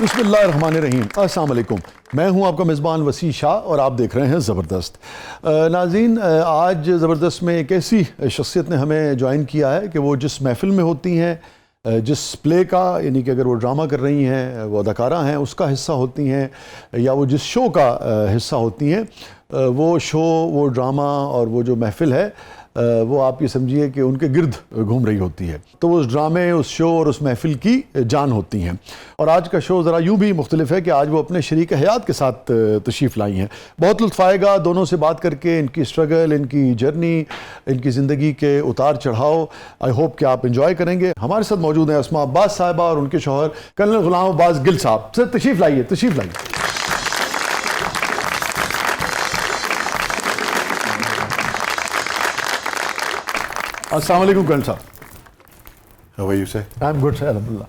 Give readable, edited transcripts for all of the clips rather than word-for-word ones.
बिस्मिल्लाहिर्रहमानिर्रहीम। अस्सलाम वालेकुम। मैं हूं आपका मेज़बान वसी शाह और आप देख रहे हैं ज़बरदस्त। नाज़रीन, आज ज़बरदस्त में एक ऐसी शख्सियत ने हमें ज्वाइन किया है कि वो जिस महफ़िल में होती हैं, जिस प्ले का, यानी कि अगर वो ड्रामा कर रही हैं, वो अदाकारा हैं, उसका हिस्सा होती हैं, या वो जिस शो का हिस्सा होती हैं, वो शो, वो ड्रामा और वो जो महफ़िल है, वो आप ये समझिए कि उनके गिर्द घूम रही होती है। तो वो उस ड्रामे, उस शो और उस महफ़िल की जान होती हैं। और आज का शो ज़रा यूँ भी मुख्तलिफ है कि आज वो अपने शरीक हयात के साथ तशरीफ़ लाई हैं। बहुत लुत्फ़ आएगा दोनों से बात करके, इनकी स्ट्रगल, इनकी जर्नी, इनकी ज़िंदगी के उतार चढ़ाव। आई होप कि आप इंजॉय करेंगे। हमारे साथ मौजूद हैं अस्मा अब्बास साहिबा और उनके शौहर कर्नल गुलाम अब्बास गिल साहब। सर तशरीफ़ लाइए, तशरीफ़ लाइए। अस्सलाम वालेकुम कर्नल साहब। How are you, sir? I am good sir, अल्हम्दुलिल्लाह।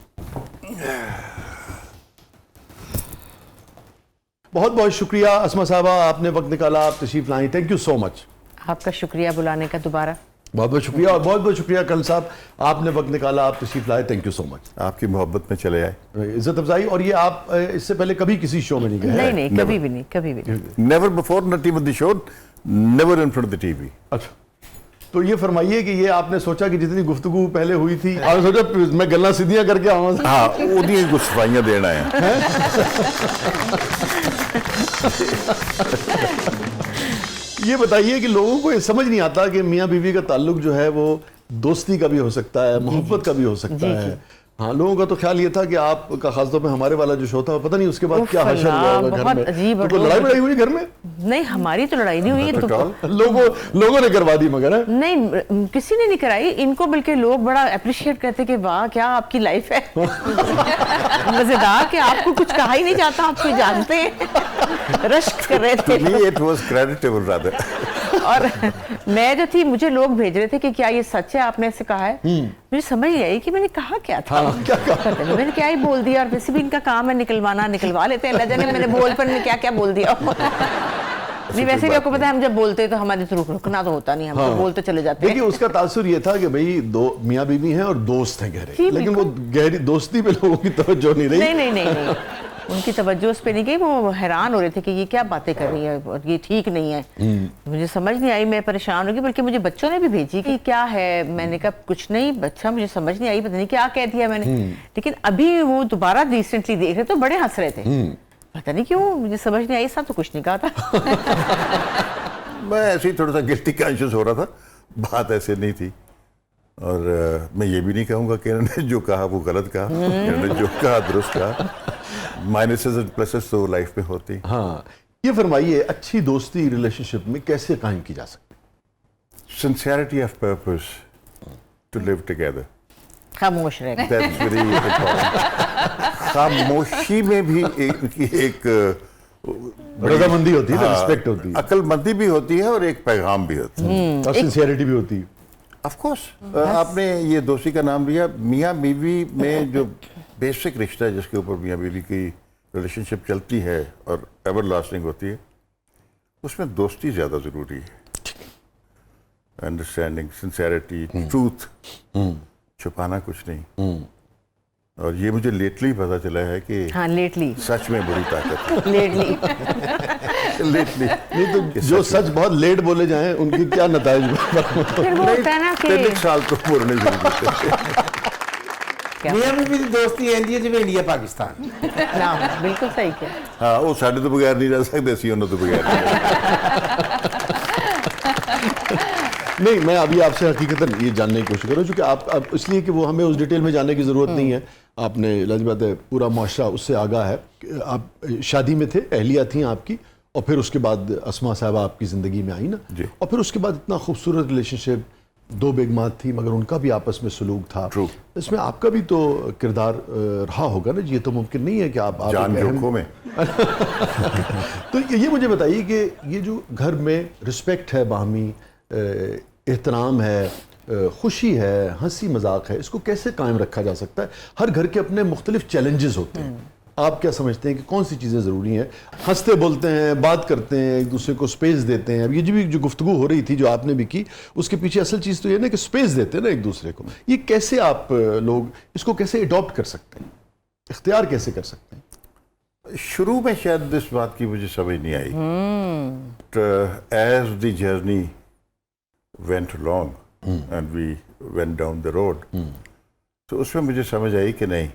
बहुत बहुत शुक्रिया अस्मा साहबा, आपने वक्त निकाला, आप तशरीफ़ लाई, थैंक यू सो मच। आपका शुक्रिया बुलाने का दोबारा। बहुत बहुत शुक्रिया, और बहुत बहुत शुक्रिया कर्नल साहब, आपने वक्त निकाला, आप तशरीफ़ लाए, थैंक यू सो मच। आपकी मोहब्बत में चले आए। इज़्ज़त अफजाई। और ये आप इससे पहले कभी किसी शो में नहीं गए? नहीं, कभी भी नहीं, कभी भी नहीं। Never before, not even the show, never in front of the TV. अच्छा, तो ये फरमाइए कि ये आपने सोचा कि जितनी गुफ्तगू पहले हुई थी, आपने सोचा मैं गल्ला सीधियाँ करके आऊँ? हाँ, उन्हीं कुछ सफाइयाँ देना है। ये बताइए कि लोगों को ये समझ नहीं आता कि मियाँ बीवी का ताल्लुक जो है वो दोस्ती का भी हो सकता है, मोहब्बत का भी हो सकता है। हाँ, लोगों का तो ख्याल ये था कि आपका खासतौर पे हमारे वाला जो शो था, पता नहीं उसके बाद क्या हशर हुआ होगा घर में। अजीब, तो लड़ाई बड़ाई हुई घर में? नहीं, हमारी तो लड़ाई नहीं हुई। तो लोगों ने करवा दी मगर है? नहीं, किसी ने नहीं कराई। इनको बल्कि लोग बड़ा अप्रिशिएट करते कि वाह क्या आपकी लाइफ है मजेदार, कि आपको कुछ कहा ही नहीं जाता, आप कोई जानते हैं। रश्क कर रहे थे। It was creditable rather. और मैं जो थी, मुझे लोग भेज रहे थे कि क्या ये सच है, आपने ऐसे कहा है। मुझे समझ नहीं आई कि मैंने कहा क्या था। क्या कहा? मैंने क्या ही बोल दिया, और वैसे भी इनका काम है निकलवाना, निकलवा लेते हैं। लजन मैंने बोलपन में क्या क्या बोल दिया। नहीं, वैसे भी आपको पता है, हम जब बोलते हैं तो हमारे तो रुकना तो होता नहीं, हम तो बोलते चले जाते हैं। देखिए, उसका तासुर ये था कि भाई दो मियाँ बीवी हैं और दोस्त हैं गहरे, लेकिन वो गहरी दोस्ती पे लोगों की तवज्जो नहीं रही। नहीं, उनकी तवज्जो उस पे नहीं गई। वो हैरान हो रहे थे कि ये क्या बातें कर रही है और ये ठीक नहीं है। मुझे समझ नहीं आई, मैं परेशान हो गई। बल्कि मुझे बच्चों ने भी भेजी कि क्या है। मैंने कहा कुछ नहीं बच्चा, मुझे समझ नहीं आई, पता नहीं क्या कह दिया मैंने। लेकिन अभी वो दोबारा रिसेंटली देख रहे तो बड़े हंस रहे थे। पता नहीं क्यों, मुझे समझ नहीं आई। सब तो कुछ नहीं कहा था। मैं ऐसे ही थोड़ा सा गिल्टी कॉन्शियस हो रहा था, बात ऐसे नहीं थी। और मैं ये भी नहीं कहूँगा कि इन्होंने जो कहा वो गलत कहा, इन्होंने जो कहा दुरुस्त कहा। माइनसेस एंड प्लसेस तो लाइफ में होती। हाँ, ये फरमाइए, अच्छी दोस्ती रिलेशनशिप में कैसे कायम की जा सकती है? Sincerity of purpose to live together. खामोश रहे। That's very important. खामोशी में भी एक रजामंदी होती है, रिस्पेक्ट होती है, अक्लमंदी भी होती है और एक पैगाम भी होती है, और सिंसियरिटी भी होती है। Of course. आपने ये दोस्ती का नाम लिया। मियाँ बीवी में जो बेसिक रिश्ता है, जिसके ऊपर मियाँ बीवी की रिलेशनशिप चलती है और एवर लास्टिंग होती है, उसमें दोस्ती ज़्यादा ज़रूरी है। अंडरस्टैंडिंग, सिंसियरिटी, ट्रूथ, छुपाना कुछ नहीं। और ये मुझे लेटली पता चला है कि हाँ, लेटली सच में बड़ी ताकत है। लेटली नहीं तो जो सच बहुत लेट बोले जाएं, उनकी क्या नताइज? फिर वो होता है ना कि 3 साल तो बोलने जरूरत है। मियां बीवी की दोस्ती है जिवें इंडिया पाकिस्तान। ना, बिल्कुल सही किया। हाँ, वो साढ़े तो बगैर नहीं रह सकते, सी उन्होंने तो बगैर नहीं, मैं अभी आपसे हकीकतन ये जानने की कोशिश कर रहा हूँ, क्योंकि आप इसलिए कि वो हमें उस डिटेल में जाने की ज़रूरत नहीं है। आपने लाज़मी बात है, पूरा मुआशरा उससे आगाह है। आप शादी में थे, अहलिया थी आपकी, और फिर उसके बाद अस्मा साहबा आपकी ज़िंदगी में आई ना, और फिर उसके बाद इतना खूबसूरत रिलेशनशिप, 2 बेगमात थी मगर उनका भी आपस में सलूक था। इसमें आपका भी तो किरदार रहा होगा ना। ये तो मुमकिन नहीं है कि आप जान जोखों में। तो ये मुझे बताइए कि ये जो घर में रिस्पेक्ट है, बाहमी एहतराम है, खुशी है, हंसी मजाक है, इसको कैसे कायम रखा जा सकता है? हर घर के अपने मुख्तलिफ चैलेंजेस होते हैं। आप क्या समझते हैं कि कौन सी चीज़ें ज़रूरी हैं? हंसते बोलते हैं, बात करते हैं, एक दूसरे को स्पेस देते हैं। अब ये जो गुफ्तगू हो रही थी, जो आपने भी की, उसके पीछे असल चीज़ तो ये ना कि स्पेस देते हैं ना एक दूसरे को। ये कैसे आप लोग इसको कैसे अडॉप्ट कर सकते हैं, इख्तियार कैसे कर सकते हैं? शुरू में शायद इस बात की मुझे समझ नहीं आई, as the journey went long and we went down the road, तो उसमें मुझे समझ आई कि नहीं,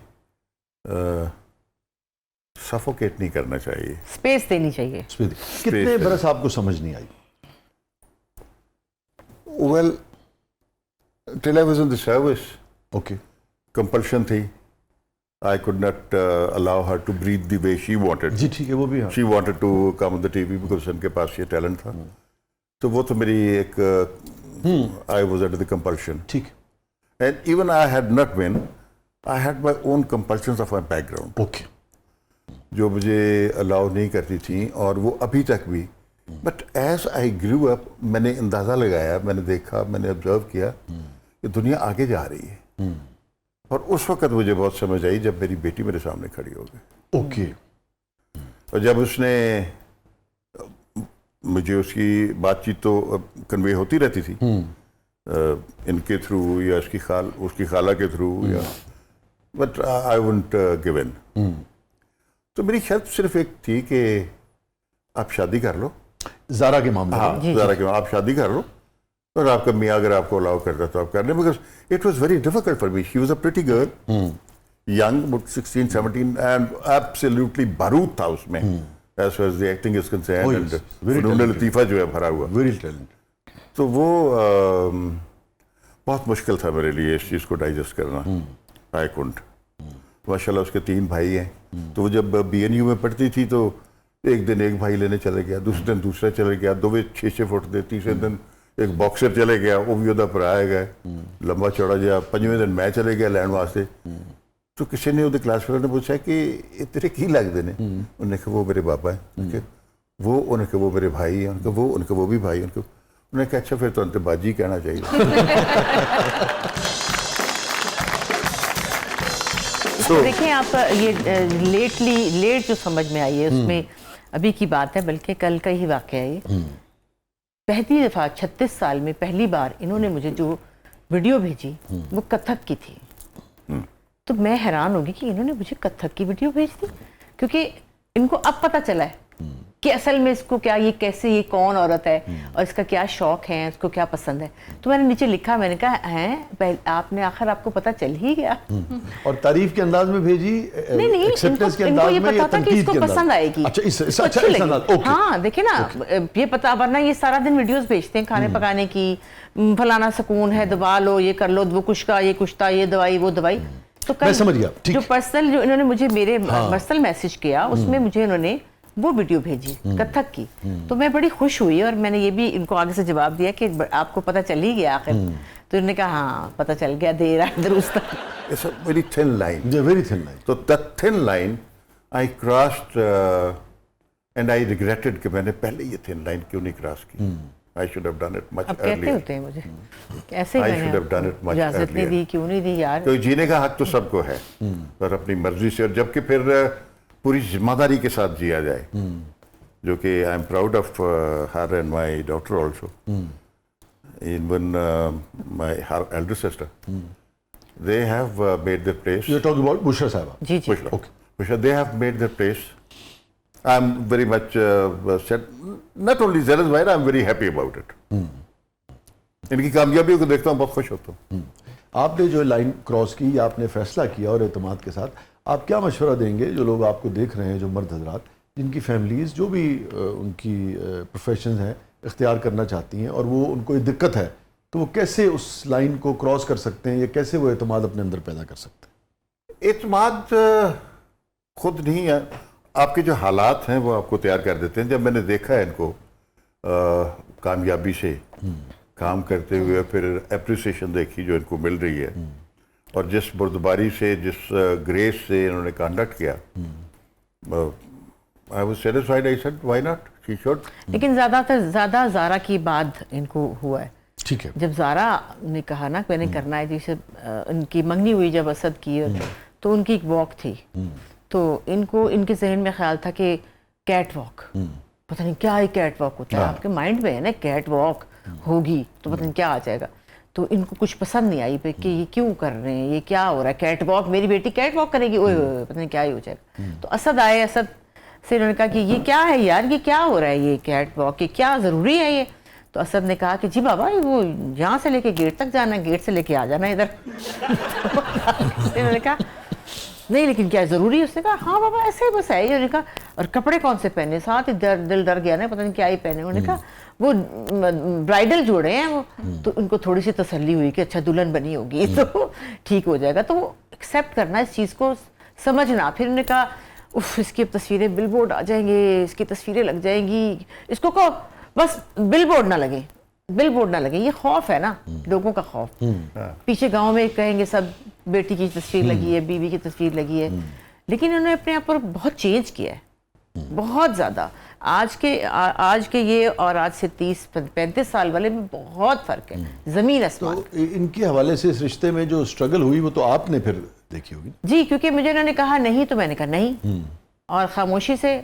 सफोकेट नहीं करना चाहिए, स्पेस देनी चाहिए। कितने बरस आपको समझ नहीं आई? Well till I was in the service, okay, compulsion थी, I could not allow her to breathe the way she wanted. जी ठीक है, वो भी हाँ। She wanted to come on the TV because उनके पास ये टैलेंट था, तो वो तो मेरी एक I was under the compulsion. ठीक, And even I had not been, I had my own compulsions of my background, okay, जो मुझे अलाउ नहीं करती थी, और वो अभी तक भी। But as I grew up, मैंने अंदाज़ा लगाया, मैंने देखा, मैंने ऑब्जर्व किया कि दुनिया आगे जा रही है, और उस वक्त मुझे बहुत समझ आई जब मेरी बेटी मेरे सामने खड़ी हो गई। ओके, और जब उसने मुझे, उसकी बातचीत तो कन्वे होती रहती थी इनके थ्रू या उसकी खाला के थ्रू, या but I wouldn't give in. तो मेरी शर्त सिर्फ एक थी कि आप शादी कर लो। ज़ारा के मामले में। हाँ, ज़ारा के आप शादी कर लो, और आपका मियाँ अगर आपको अलाउ करता तो आप कर लें, because it was very difficult for me. She was a pretty girl, young, about 16-17, and absolutely बारूद था उसमें, as far as the acting is concerned, and फनून लतीफ़ा जो है भरा हुआ, वेरी टैलेंट। तो वो बहुत मुश्किल था मेरे लिए इस चीज़ को डाइजेस्ट करना। आई कुंट। माशाल्लाह उसके 3 भाई हैं, तो वो जब BNU में पढ़ती थी तो एक दिन एक भाई लेने चले गया, दूसरे दिन दूसरा चले गया, 2-6 फुट दे, तीसरे दिन एक बॉक्सर चले गया, वो भी ਉਹਦਾ ਭਰਾ ਹੈਗਾ लंबा चौड़ा ਜਿਹਾ, 5वें दिन मैं चले गया ਲੈਣ ਵਾਸਤੇ। तो किसी ने ਉਹਦੇ क्लास वाले ने पूछा कि ये तेरे की लगते हैं? उन्होंने कहा वो मेरे पापा है, वो उन्होंने कहा वो मेरे भाई हैं, उनके वो भी भाई, उन्होंने कहा अच्छा फिर तो अंत बाजी कहना चाहिए। तो देखें आप, ये लेट जो समझ में आई है उसमें अभी की बात है, बल्कि कल का ही वाकया है ये। पहली दफ़ा 36 साल में पहली बार इन्होंने मुझे जो वीडियो भेजी वो कथक की थी, तो मैं हैरान होगी कि इन्होंने मुझे कथक की वीडियो भेज दी, क्योंकि इनको अब पता चला है कि असल में इसको क्या, ये कैसे, ये कौन औरत है और इसका क्या शौक है, इसको क्या पसंद है। तो मैंने नीचे लिखा, मैंने कहा हैं आपने आखिर आपको पता चल ही गया। और तारीफ के अंदाज में भेजी, नहीं, इनको ये पता था कि इसको पसंद आएगी। अच्छा, अच्छी लगी। हाँ देखिए ना, ये पता, वरना ये सारा दिन वीडियोस भेजते हैं खाने पकाने की, फलाना सुकून है, दबा लो, ये कर लो, वो कुछ का, ये कुछ था, ये दवाई, वो दवाई। तो मैं समझ गया, जो पर्सनल, जो इन्होंने मुझे मेरे पर्सनल मैसेज किया, उसमें मुझे इन्होंने वो वीडियो भेजी कथक की, तो मैं बड़ी खुश हुई, और मैंने ये भी इनको आगे से जवाब दिया कि आपको पता चल ही गया आखिर। तो इन्होंने कहा हाँ पता चल गया, देर है दुरुस्त। It's a very thin line. very thin line. तो that thin line I crossed and I regretted कि मैंने पहले ये thin line क्यों नहीं क्रॉस की। I should have done it much अब कहते earlier. होते हैं मुझे ऐसे ही, I should have done it much इजाजत नहीं दी, क्यों नहीं दी यार। तो जीने का हक तो सबको है, पर अपनी मर्जी से, और जबकि फिर पूरी जिम्मेदारी के साथ जिया जाए, जो कि I am proud of her and my daughter also, even my her Elder sister, they have made their place. You're talking about Bushra Sahaba? जी जी। Okay. Bushra, they have made their place. I'm very much sad, not only satisfied, I'm very happy about it. इनकी कामयाबियों को देखता हूँ बहुत खुश होता हूँ। आपने जो लाइन क्रॉस की, आपने फैसला किया और एतमाद के साथ, आप क्या मशवरा देंगे जो लोग आपको देख रहे हैं, जो मर्द हजरात, जिनकी फैमिलीज़ जो भी उनकी प्रोफेशन है इख्तियार करना चाहती हैं और वो उनको ये दिक्कत है, तो वो कैसे उस लाइन को क्रॉस कर सकते हैं, या कैसे वो एतमाद अपने अंदर पैदा कर सकते हैं? एतमाद खुद नहीं है, आपके जो हालात हैं वो आपको तैयार कर देते हैं। जब मैंने देखा है इनको कामयाबी से काम करते हुए, फिर एप्रिसिएशन देखी जो इनको मिल रही है, और जिस बुर्दबारी से, जिस ग्रेस से इन्होंने कंडक्ट किया, I was satisfied. I said why not, she should. लेकिन ज़्यादा ज़ारा की बाद इनको हुआ है। ठीक है, जब ज़ारा ने कहा ना मैंने करना है, जैसे इनकी मंगनी हुई जब असद की, तो उनकी एक वॉक थी, तो इनको, इनके जहन में ख्याल था कि कैट वॉक, पता नहीं क्या है कैट वॉक होता है, आपके माइंड में है ना कैट वॉक होगी तो पता नहीं क्या आ जाएगा। तो इनको कुछ पसंद नहीं आई कि ये क्यों कर रहे हैं, ये क्या हो रहा है, कैट वॉक, मेरी बेटी कैट वॉक करेगी, ओए पता नहीं क्या ही हो जाएगा। तो असद आए, असद پھر انہوں نے کہا کہ یہ کیا ہے یار, یہ کیا ہو رہا ہے, یہ کیٹ واک, یہ کیا ضروری ہے یہ؟ تو اسد نے کہا کہ جی بابا وہ یہاں سے لے کے گیٹ تک جانا ہے, گیٹ سے لے کے آ جانا ہے ادھر. انہوں نے کہا نہیں لیکن کیا ضروری ہے؟ اس نے کہا ہاں بابا ایسے بس ہے. انہوں نے کہا اور کپڑے کون سے پہنے؟ ساتھ ہی دل ڈر گیا نا, پتہ نہیں کیا ہی پہنے. انہوں نے کہا وہ برائڈل جوڑے ہیں وہ. تو ان کو تھوڑی سی تسلی ہوئی کہ اچھا دلہن بنی ہوگی تو ٹھیک ہو جائے گا. تو وہ ایکسیپٹ کرنا, اس چیز کو سمجھنا. پھر انہوں نے کہا اف اس کی اب تصویریں بل بورڈ آ جائیں گے, اس کی تصویریں لگ جائیں گی, اس کو کہو بس بل بورڈ نہ لگے, بل بورڈ نہ لگے. یہ خوف ہے نا لوگوں کا خوف. پیچھے گاؤں میں کہیں گے سب بیٹی کی تصویر لگی ہے, بیوی کی تصویر لگی ہے. لیکن انہوں نے اپنے آپ پر بہت چینج کیا ہے, بہت زیادہ. آج کے یہ اور آج سے 30-35 سال والے میں بہت فرق ہے, زمین آسمان. تو ان کے حوالے سے اس رشتے میں جو اسٹرگل ہوئی وہ تو آپ نے پھر دیکھی ہوگی. جی کیونکہ مجھے انہوں نے کہا نہیں تو میں نے کہا نہیں, اور خاموشی سے.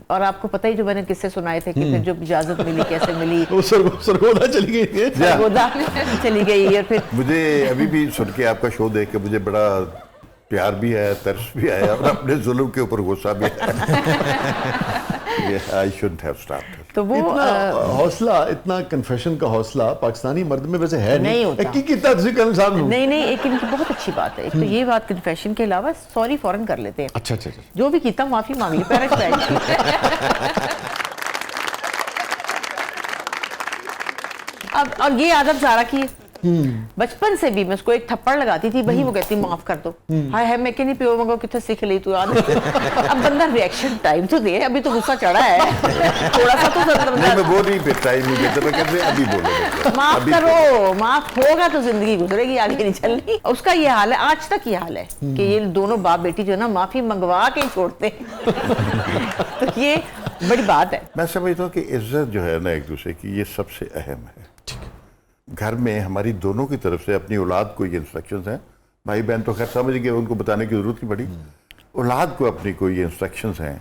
اور آپ کو پتہ ہی جو میں نے قصے سنائے تھے کہ پھر جو اجازت ملی کیسے ملی, وہ سرگودا چلی گئی ہے, سرگودا چلی گئی. اور پھر مجھے ابھی بھی سن کے آپ کا شو دیکھ کے مجھے بڑا پیار بھی آیا, ترس بھی آیا, اور اپنے ظلم کے اوپر غصہ بھی آیا. I shouldn't have started. تو وہ اتنا حوصلہ, اتنا کنفیشن کا حوصلہ پاکستانی مرد میں ویسے ہے نہیں ہوتا. نہیں. ایک ان کی بہت اچھی بات ہے. ایک تو یہ بات کنفیشن کے علاوہ سوری فوراً کر لیتے ہیں. اچھا جو بھی کیتا معافی مانگ لی, پیرنٹس بیٹھ. اب اور یہ عادت زارا کی ہے بچپن سے بھی. میں اس کو ایک تھپڑ لگاتی تھی, وہی وہ کہتی معاف کر دو. ہائے ہائے میں کہ نہیں پیو مگو کتنے سیکھ لی تو عادت. اب بندہ ریئیکشن ٹائم تو دے, ابھی تو غصہ چڑھا ہے تھوڑا سا تو میں وہ نہیں پھر ٹائم نہیں دیتا, میں کہتے ہیں ابھی بولو. معاف کرو, معاف ہوگا تو زندگی گزرے گی, آگے نہیں چلنی. اس کا یہ حال ہے, آج تک یہ حال ہے کہ یہ دونوں باپ بیٹی جو ہے نا معافی منگوا کے چھوڑتے ہیں. تو یہ بڑی بات ہے. میں سمجھتا ہوں کہ عزت جو ہے نا ایک دوسرے کی, یہ سب سے اہم ہے. گھر میں ہماری دونوں کی طرف سے اپنی اولاد کو یہ انسٹرکشنز ہیں, بھائی بہن تو خیر سمجھ گئے, ان کو بتانے کی ضرورت نہیں پڑی. اولاد کو اپنی کوئی انسٹرکشنز ہیں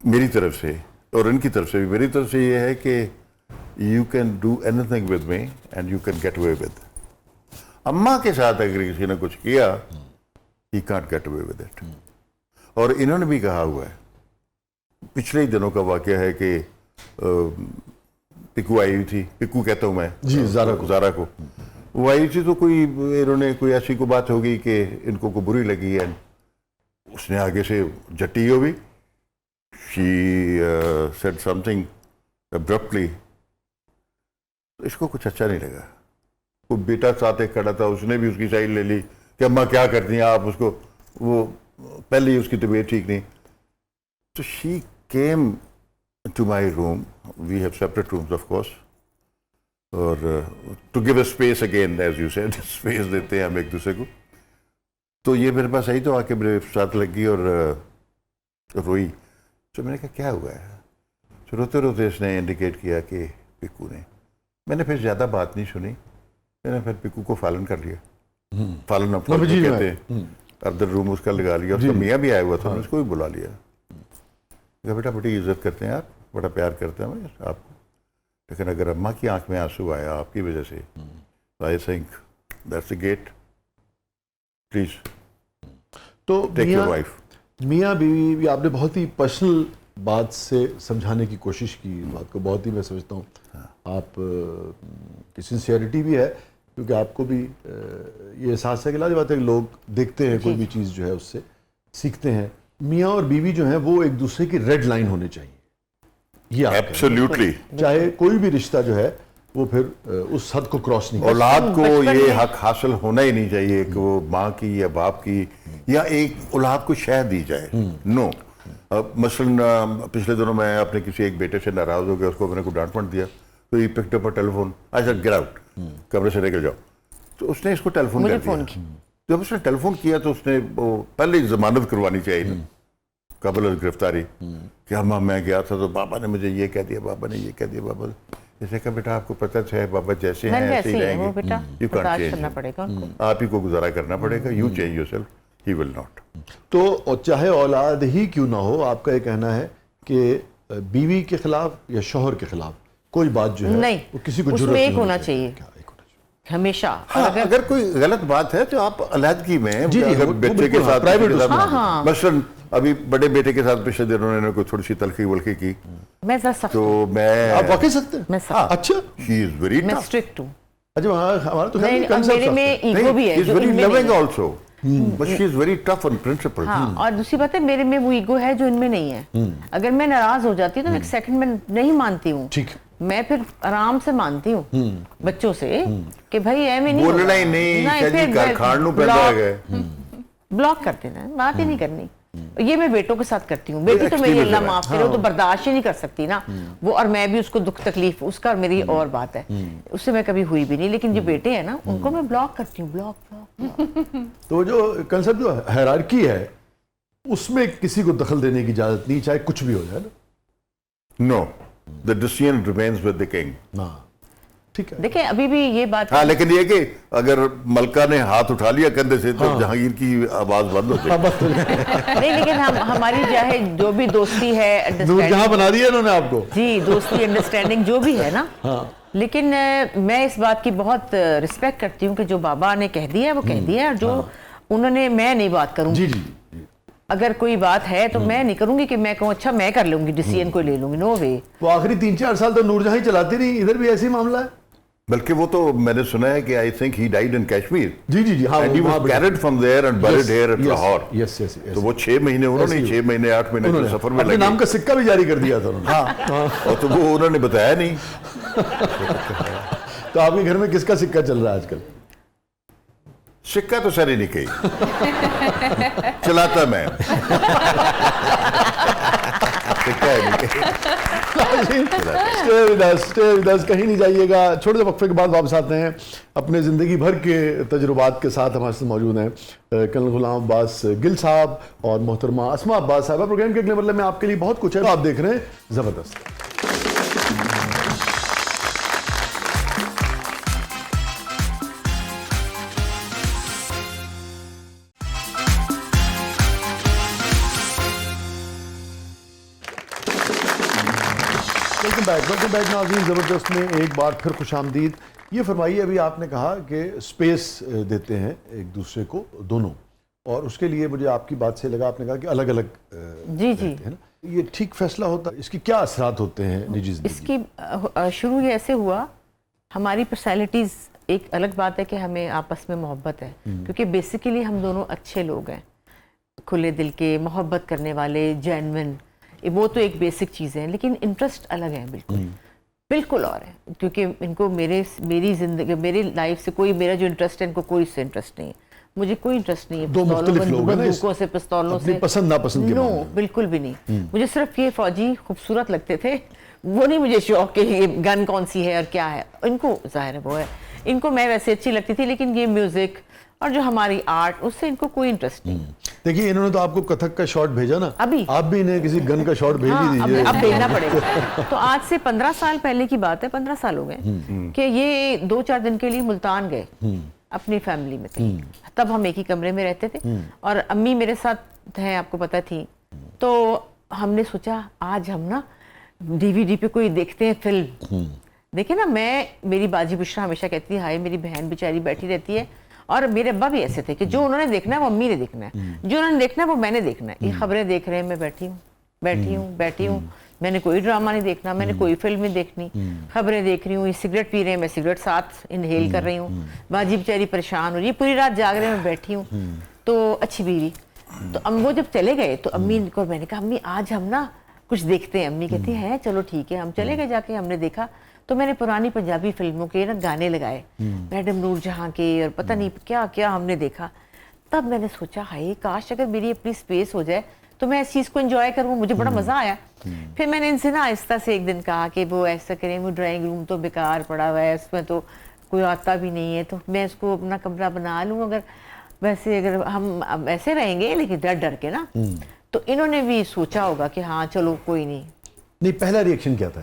میری طرف سے, اور ان کی طرف سے بھی. میری طرف سے یہ ہے کہ you can do anything with me and you can get away with. اماں کے ساتھ اگر کسی نے کچھ کیا, he can't get away with it. اور انہوں نے بھی کہا ہوا ہے, پچھلے ہی دنوں کا واقعہ ہے کہ پکو آئی ہوئی تھی, پکو کہتا ہوں میں جی, زارا کو. وہ آئی تھی تو کوئی انہوں نے کوئی ایسی کو بات ہو گئی کہ ان کو بری لگی ہے. اس نے آگے سے جٹی ہو بھی, she said something abruptly. اس کو کچھ اچھا نہیں لگا. وہ بیٹا ساتھ ایک کھڑا تھا, اس نے بھی اس کی سائڈ لے لی کہ اماں کیا کرتی ہیں آپ اس کو. وہ پہلے ہی اس کی طبیعت ٹھیک نہیں. تو she came to my room. We have separate rooms of course, اور to give a space again as you said, space دیتے ہیں ہم ایک دوسرے کو. تو یہ میرے پاس آئی تو آ کے میرے ساتھ لگ گئی اور روئی. تو میں نے کہا کیا ہوا ہے؟ تو روتے روتے اس نے انڈیکیٹ کیا کہ پکو نے. میں نے پھر زیادہ بات نہیں سنی, میں نے پھر پکو کو فالن کر لیا. فالن اپ کہتے ہیں, ادھر روم اس کا لگا لیا. اس کا میاں بھی آیا ہوا تھا, اس کو بھی بلا لیا. بیٹا بڑی عزت کرتے ہیں آپ, بڑا پیار کرتے ہیں آپ کو, لیکن اگر اماں کی آنکھ میں آنسو آیا آپ کی وجہ سے, I think that's a gate, please to take your wife. میاں بیوی آپ نے بہت ہی پرسنل بات سے سمجھانے کی کوشش کی بات کو, بہت ہی میں سمجھتا ہوں آپ کی سنسیئرٹی بھی ہے, کیونکہ آپ کو بھی یہ احساس ہے کہ لازم بات ہے کہ لوگ دیکھتے ہیں کوئی بھی چیز جو ہے اس سے سیکھتے ہیں. میاں اور بیوی جو ہیں وہ ایک دوسرے کی ریڈ لائن ہونے چاہیے, یہ ایبسلیوٹلی. چاہے کوئی بھی رشتہ جو ہے وہ پھر اس حد کو کراس نہیں. اولاد کو یہ حق حاصل ہونا ہی نہیں چاہیے کہ وہ ماں کی یا باپ کی یا ایک اولاد کو شہ دی جائے. نو. مثلاً پچھلے دنوں میں اپنے کسی ایک بیٹے سے ناراض ہو گیا, اس کو میں نے کوئی ڈانٹ پڑ دیا, تو یہ picked up telephone, I said get out, کمرے سے نکل جاؤ. تو اس نے اس کو ٹیلی فون کر دیا. جب اس نے ٹیلی فون کیا تو اس نے پہلے ضمانت کروانی چاہیے قبل گرفتاری, کہ ہاں میں گیا تھا تو بابا نے مجھے یہ کہہ دیا, بابا نے یہ کہہ دیا. بابا جیسے کہ بیٹا آپ کو پتہ ہے بابا جیسے ہیں ایسے ہی رہیں گے, یو کانٹ چینج, آپ ہی کو گزارا کرنا پڑے گا, you change yourself, he will not. تو چاہے اولاد ہی کیوں نہ ہو, آپ کا یہ کہنا ہے کہ بیوی کے خلاف یا شوہر کے خلاف کوئی بات جو ہے نہیں, وہ کسی کو اس ضرورت میں نہیں ایک ہونا چاہیے. ہمیشہ. ہاں, اگر کوئی غلط بات ہے تو آپ علیحدگی میں اگر وہ بچے کے بالکل ساتھ private مثلاً ابھی بڑے بیٹے کے ساتھ پچھلے دنوں نے کوئی تھوڑی سی تلخی ولخی کی میں ذرا سخت تو ہوں. میں آپ واقعی سکتے ہیں؟ میں سخت اچھا ہی از ویری میں ٹف. اسٹرکٹ ہوں. اچھا ہمارا تو خیال نہیں، میرے میں ایگو بھی ہے ہی از جو ویری ان میں نہیں لونگ ہے. Also but she is very tough on principle. ہاں، اور دوسری بات ہے میرے میں وہ ایگو ہے جو ان میں نہیں ہے. اگر میں ناراض ہو جاتی ہوں تو ایک سیکنڈ میں نہیں مانتی ہوں. ٹھیک. میں پھر آرام سے مانتی ہوں بچوں سے کہ بھائی ایویں نہیں بولنا ہی نہیں کارخانوں پیدا گئے بلاک کر دینا، بات ہی نہیں کرنی. یہ میں بیٹوں کے ساتھ کرتی ہوں. بیٹی تو میری اللہ معاف کرے، وہ تو برداشت ہی نہیں کر سکتی نا وہ، اور میں بھی اس کو دکھ تکلیف اس کا اور میری اور بات ہے، اس سے میں کبھی ہوئی بھی نہیں. لیکن جو بیٹے ہیں نا ان کو میں بلاک کرتی ہوں. بلاک. تو جو کنسپٹ جو ہیرارکی ہے اس میں کسی کو دخل دینے کی اجازت نہیں، چاہے کچھ بھی ہو جائے نا. نو the decision remains with the king. ہاں ٹھیک ہے. دیکھیں ابھی بھی یہ بات ہاں لیکن یہ کہ اگر ملکہ نے ہاتھ اٹھا لیا کندھے سے تو جہانگیر کی آواز بند ہو گئی. نہیں، لیکن ہماری چاہے جو بھی دوستی ہے نور جہاں بنا دیا انہوں نے آپ کو. جی دوستی انڈرسٹینڈنگ جو بھی ہے نا، لیکن میں اس بات کی بہت رسپیکٹ کرتی ہوں کہ جو بابا نے کہہ دیا وہ کہہ دیا، اور جو انہوں نے میں نہیں بات کروں. جی جی اگر کوئی بات ہے تو میں نہیں کروں گی کہ میں کہوں اچھا میں کر لوں گی ڈیسیژن کو لے لوں گی. نو وے. وہ آخری 3-4 سال تو نور جہاں ہی چلاتی رہی. ادھر بھی ایسے ہی معاملہ ہے. بلکہ وہ تو میں نے سنا ہے کہ I think he died in Kashmir. جی جی جی ہاں. And he was carried from there and buried here at Lahore. Yes yes. تو وہ 6 مہینے انہوں نے 6 مہینے 8 مہینے کے سفر میں اپنے لگے. نام کا سکہ بھی جاری کر دیا تھا انہوں نے. ہاں اور تو وہ انہوں نے بتایا نہیں. تو آپ کے گھر میں کس کا سکہ چل رہا ہے آج کل؟ سکہ تو سر ہی نہیں کہی چلاتا میں سکہ ہے نہیں کہی. کہیں نہیں جائیے گا. چھوٹے سے وقفے کے بعد واپس آتے ہیں. اپنے زندگی بھر کے تجربات کے ساتھ ہمارے ساتھ موجود ہیں کرنل غلام عباس گل صاحب اور محترمہ اسماء عباس صاحبہ. پروگرام کے اگلے مرحلے میں آپ کے لیے بہت کچھ ہے. آپ دیکھ رہے ہیں زبردست. ویلکم بیک ناظرین. زبردست میں ایک بار پھر خوش آمدید. یہ فرمائیے ابھی آپ نے کہا کہ اسپیس دیتے ہیں ایک دوسرے کو دونوں، اور اس کے لیے مجھے آپ کی بات سے لگا آپ نے کہا کہ الگ الگ جی جی ہے نا. یہ ٹھیک فیصلہ ہوتا ہے؟ اس کی کیا اثرات ہوتے ہیں نجی زندگی؟ اس کی شروع یہ ایسے ہوا، ہماری پرسنالٹیز ایک الگ بات ہے کہ ہمیں آپس میں محبت ہے کیونکہ بیسیکلی ہم دونوں اچھے لوگ ہیں، کھلے دل کے، محبت کرنے والے، جینون. وہ تو ایک بیسک چیزیں ہیں، لیکن انٹرسٹ الگ ہیں بالکل اور ہے. کیونکہ ان کو میری زندگی میری لائف سے کوئی، میرا جو انٹرسٹ ہے ان کو کوئی اس سے انٹرسٹ نہیں ہے. مجھے کوئی انٹرسٹ نہیں ہے دو مختلف لوگ ہیں بندوقوں سے، پستولوں سے، پسند ناپسند کے نو معاملے میں. بالکل بھی نہیں. مجھے صرف یہ فوجی خوبصورت لگتے تھے، وہ نہیں مجھے شوق کہ یہ گن کون سی ہے اور کیا ہے. ان کو ظاہر ہے وہ ہے، ان کو میں ویسے اچھی لگتی تھی، لیکن یہ میوزک اور جو ہماری آرٹ اس سے ان کو کوئی انٹرسٹ نہیں. دیکھیے انہوں نے تو آپ کو کتھک کا شارٹ بھیجا نا، ابھی آپ بھی انہیں کسی گن کا شارٹ بھیج ہی دیجیے. اب بھیجنا پڑے گا. تو آج سے 15 سال پہلے کی بات ہے، 15 سال ہو گئے کہ یہ 2-4 دن کے لیے ملتان گئے اپنی فیملی میں تھے. تب ہم ایک ہی کمرے میں رہتے تھے اور امی میرے ساتھ ہیں، آپ کو پتہ تھی. تو ہم نے سوچا آج ہم نا DVD پہ کوئی دیکھتے ہیں فلم. دیکھیں نا، میری باجی بشرا ہمیشہ کہتی تھی ہائے میری بہن بیچاری بیٹھی رہتی ہے، اور میرے ابا بھی ایسے تھے کہ جو انہوں نے دیکھنا ہے وہ امی نے دیکھنا ہے، جو انہوں نے دیکھنا ہے وہ میں نے دیکھنا ہے. یہ خبریں دیکھ رہے ہیں، میں بیٹھی ہوں. میں نے کوئی ڈرامہ نہیں دیکھنا، میں نے کوئی فلم نہیں دیکھنی. خبریں دیکھ رہی ہوں، یہ سگریٹ پی رہے ہیں، میں سگریٹ ساتھ انہیل کر رہی ہوں. باجی بیچاری پریشان ہو رہی ہے، پوری رات جاگ رہے ہیں، میں بیٹھی ہوں. تو اچھی بیوی. تو وہ جب چلے گئے تو امی کو میں نے کہا امی آج ہم نا کچھ دیکھتے ہیں. امی کہتی ہیں چلو ٹھیک ہے. ہم چلے گئے، جا کے ہم نے دیکھا تو میں نے پرانی پنجابی فلموں کے نا گانے لگائے، میڈم نور جہاں کے، اور پتہ نہیں کیا کیا ہم نے دیکھا. تب میں نے سوچا ہائے کاش اگر میری اپنی اسپیس ہو جائے تو میں اس چیز کو انجوائے کروں. مجھے بڑا مزہ آیا. پھر میں نے ان سے نا آہستہ سے ایک دن کہا کہ وہ ایسا کریں، وہ ڈرائنگ روم تو بیکار پڑا ہوا ہے، اس میں تو کوئی آتا بھی نہیں ہے، تو میں اس کو اپنا کمرہ بنا لوں. اگر ہم ایسے رہیں گے لیکن ڈر کے نا، تو انہوں نے بھی سوچا ہوگا کہ ہاں چلو کوئی نہیں. پہلا ریئیکشن کیا تھا؟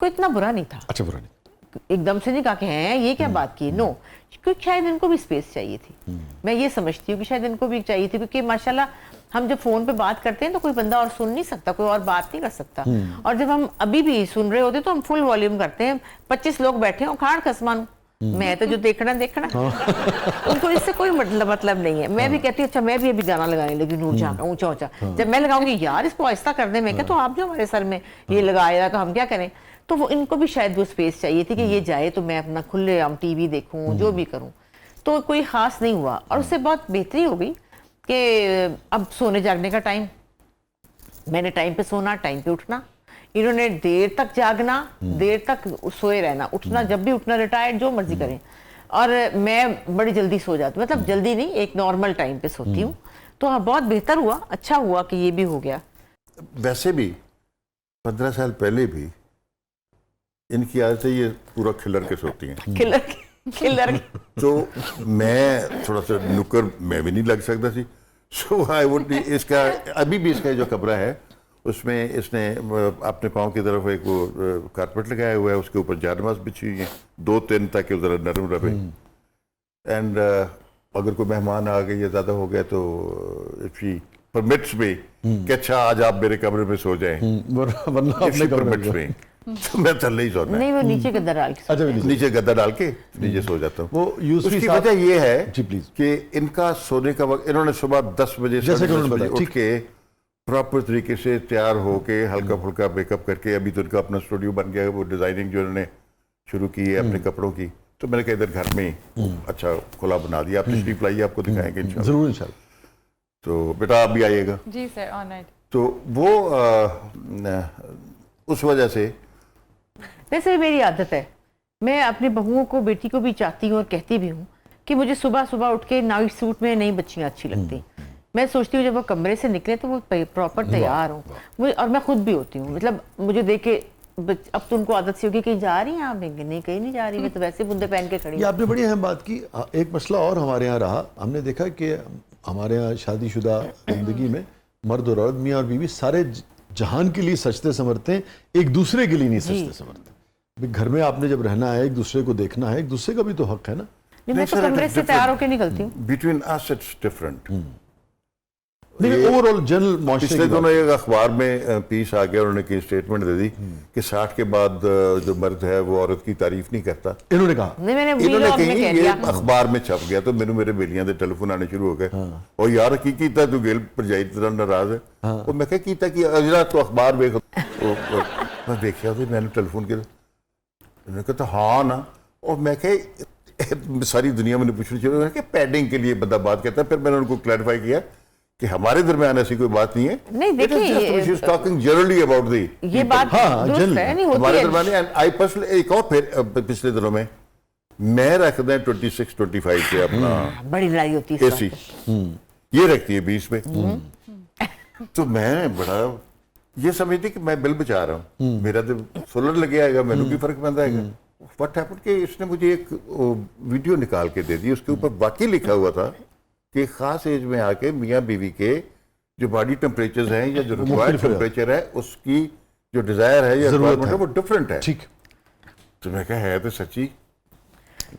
کوئی اتنا برا نہیں تھا. اچھا برا نہیں. ایک دم سے نہیں کہا کہ ہیں یہ کیا بات کی. نو، کیونکہ شاید ان کو بھی اسپیس چاہیے تھی. میں یہ سمجھتی ہوں کہ شاید ان کو بھی چاہیے تھی، کیونکہ ماشاءاللہ ہم جب فون پہ بات کرتے ہیں تو کوئی بندہ اور سن نہیں سکتا، کوئی اور بات نہیں کر سکتا. اور جب ہم ابھی بھی سن رہے ہوتے تو ہم فل والیوم کرتے ہیں، 25 لوگ بیٹھے ہیں، کھاڑ کسمان मैं तो जो देखना उनको इससे कोई मतलब नहीं है। मैं भी कहती हूँ अच्छा मैं भी अभी गाना लगाने लगी नूर जहाँ का ऊंचा ऊंचा, जब मैं लगाऊंगी यार इसको आहिस्ता कर दे, मैं क्या तो आप जो हमारे सर में ये लगाया तो हम क्या करें। तो वो इनको भी शायद वो स्पेस चाहिए थी कि ये जाए तो मैं अपना खुले आम टीवी देखूं, जो भी करूं। तो कोई खास नहीं हुआ और उससे बहुत बेहतरी हो गई कि अब सोने जागने का टाइम, मैंने टाइम पे सोना, टाइम पे उठना। इन्होंने देर तक जागना, देर तक सोए रहना, उठना जब भी उठना, रिटायर्ड जो मर्जी करें। और मैं बड़ी जल्दी सो जाती हूँ, मतलब जल्दी नहीं, एक नॉर्मल टाइम पे सोती हूँ। तो हाँ बहुत बेहतर हुआ, अच्छा हुआ कि ये भी हो गया। वैसे भी 15 साल पहले भी इनकी आदतें ये पूरा खिलर के सोती हैं। किलर तो मैं थोड़ा सा नुकर मैं भी नहीं लग सकता थी। सो आई वुड इसका अभी भी इसका जो कमरा है उसमें इसने अपने पाँव की तरफ एक वो कारपेट लगाया हुआ है, उसके ऊपर जानमाज बिछी हुई है 2-3 ताकि उधर नरम रहे। एंड अगर कोई मेहमान आ गए या ज़्यादा हो गया तो इफ शी परमिट्स मी कि अच्छा आज आप मेरे कमरे में सो जाएं, वरना अपने कमरे में तो मैं थल्ले ही सोना नहीं, वो नीचे गद्दा डाल के, अच्छा नीचे गद्दा डाल के नीचे सो जाता हूँ। वो यूसुफी उसकी साहब- वजह ये है जी, प्लीज। कि इनका सोने का वक्त, इन्होंने सुबह 10 बजे जैसे कि उन्होंने उठ बताया, ठीक। के प्रॉपर तरीके से तैयार होके हल्का फुल्का मेकअप करके, अभी तो उनका अपना स्टूडियो बन गया है, वो डिजाइनिंग जो उन्होंने शुरू की है अपने कपड़ों की, तो मैंने कहा इधर घर में ही अच्छा खुला बना दिया। आप तशरीफ लाइए, आपको दिखाएंगे इंशाल्लाह। जरूर इंशाल्लाह। तो बेटा आप भी आइएगा। जी सर, ऑनलाइन। तो वो उस वजह से वैसे मेरी आदत है, मैं अपनी बहुओं को, बेटी को भी चाहती हूँ और कहती भी हूँ कि मुझे सुबह सुबह उठ के नाइट सूट में नई बच्चियाँ अच्छी लगती। मैं सोचती हूँ जब वो कमरे से निकले तो वो प्रॉपर तैयार हो, और मैं खुद भी होती हूँ, मतलब मुझे देख के अब तो उनको आदत सी होगी कहीं जा रही हैं आप, नहीं कहीं नहीं जा रही, मैं तो वैसे बुंदे पहन के खड़ी ये आपने बड़ी अहम बात की। एक मसला और हमारे यहाँ रहा, हमने देखा कि हमारे यहाँ शादीशुदा जिंदगी में मर्द और औरत, मियाँ और बीवी सारे जहान के लिए सजते संवरते हैं, एक दूसरे के लिए नहीं सजते संवरते। घर में आपने जब रहना है, एक दूसरे को देखना है, एक दूसरे का भी तो हक है ना। नहीं, मैं तो कमरे से तैयार होकर निकलती हूँ। Between us it's different. नहीं, ओवरऑल जनरल माशरे पिछले की दोनों बात। एक अखबार में पीस आ गया, उन्होंने की स्टेटमेंट दे दी कि 60 के बाद जो मर्द है वो औरत की तारीफ नहीं करता। इन्होंने कहा, नहीं, मैंने इन्होंने vlog में कही कह ये दिया। अखबार में छप गया, तो मेरे बेलियां दे टेलीफोन आने शुरू हो गए। और यार की कीता तू गेल भरजाई तरह नाराज है। और मैं क्या कीता कि अजरा तो अखबार वेख, मैं देखा तो मैंने टेलीफोन किया, उन्होंने कहा हाँ ना। और मैं क्या सारी दुनिया मैंने पूछनी चाहिए कि पैडिंग के लिए बंदा बात करता है। फिर मैंने उनको क्लैरिफाई किया कि हमारे दरमियान ऐसी कोई बात नहीं है। नहीं, देखिए, टॉकिंग जनरली अबाउट दी ये बात हाँ, दुरुस्त जनरली। है, नहीं होती हमारे है। दरमियान। आई पर्सनली एक और फिर पिछले दिनों में मैं रखता है 26-25 पे अपना बड़ी लड़ाई होती है इस एसी, बात ये रखती है 20 पे। तो मैं बड़ा ये समझती कि मैं बिल बचा रहा हूँ, मेरा तो सोलर लगे आएगा, मैंने भी फर्क पैदा आएगा। व्हाट हैपेंड कि इसने मुझे एक वीडियो निकाल के दे दी, उसके ऊपर वाकई लिखा हुआ था कि खास एज में आके मियाँ बीवी के जो बॉडी टेम्परेचर्स हैं या जो रिक्वायर्ड टेम्परेचर है, उसकी जो डिजायर है या रिक्वायरमेंट है वो डिफरेंट है। ठीक। तो मैं कहा है तो सच्ची।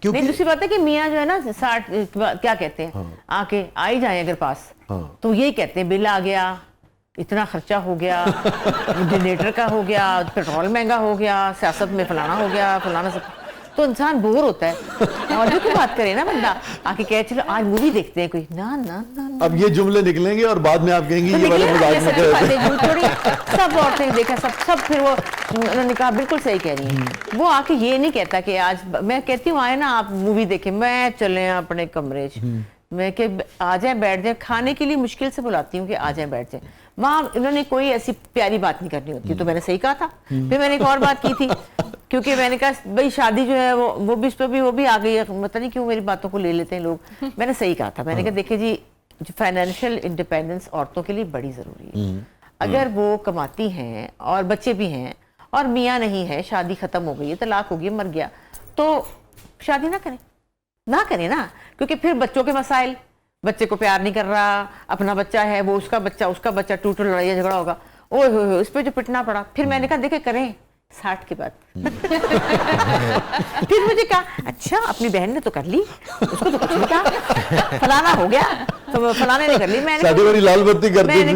क्योंकि नहीं, दूसरी बात है कि मियाँ जो है ना 60 क्या कहते हैं, आके आ ही जाए अगर पास, तो यही कहते हैं बिल आ गया, इतना खर्चा हो गया, जनरेटर का हो गया, पेट्रोल महंगा हो गया, सियासत में फलाना हो गया, फलाना सब, तो इंसान बोर होता है। और भी कोई बात करे ना बंदा, आके कहे चलो आज मूवी देखते हैं कोई, ना ना ना, ना। अब ये जुमले निकलेंगे और बाद में आप कहेंगे तो ये वाले निकले ना, मजाक ये में सच्ची कर बात रहे है, झूठ थोड़ी। सब औरतें देखा, सब फिर वो उन्होंने कहा बिल्कुल सही कह रही हैं। वो आके ये नहीं कहता कि आज, मैं कहती हूँ आए ना आप मूवी देखें, मैं चले अपने कमरे मैं कि आ जाए बैठ जाए, खाने के लिए मुश्किल से बुलाती हूँ कि आ जाए बैठ जाए। वहाँ इन्होंने कोई ऐसी प्यारी बात नहीं करनी होती, तो मैंने सही कहा था। फिर मैंने एक और बात की थी, क्योंकि मैंने कहा भाई शादी जो है वो भी इस पर भी वो भी आ गई है, पता नहीं क्यों मेरी बातों को ले लेते हैं लोग। मैंने सही कहा था, मैंने कहा देखिए जी, जो फाइनेंशियल इंडिपेंडेंस औरतों के लिए बड़ी ज़रूरी है। अगर वो कमाती हैं और बच्चे भी हैं और मियाँ नहीं है, शादी ख़त्म हो गई है, तलाक हो गई, मर गया, तो शादी ना करें ना, क्योंकि फिर बच्चों के मसाइल, बच्चे को प्यार नहीं कर रहा, अपना बच्चा है वो उसका बच्चा टूट लड़ाई झगड़ा होगा, ओए हो इस पे जो पिटना पड़ा। फिर मैंने कहा देखे करें 60 के बाद। फिर मुझे कहा अच्छा अपनी बहन ने तो कर ली, उसको तो कुछ नहीं कहा, फलाना हो गया तो फलाने ने कर ली। मैंने शादी वाली लाल बत्ती कर दी मैंने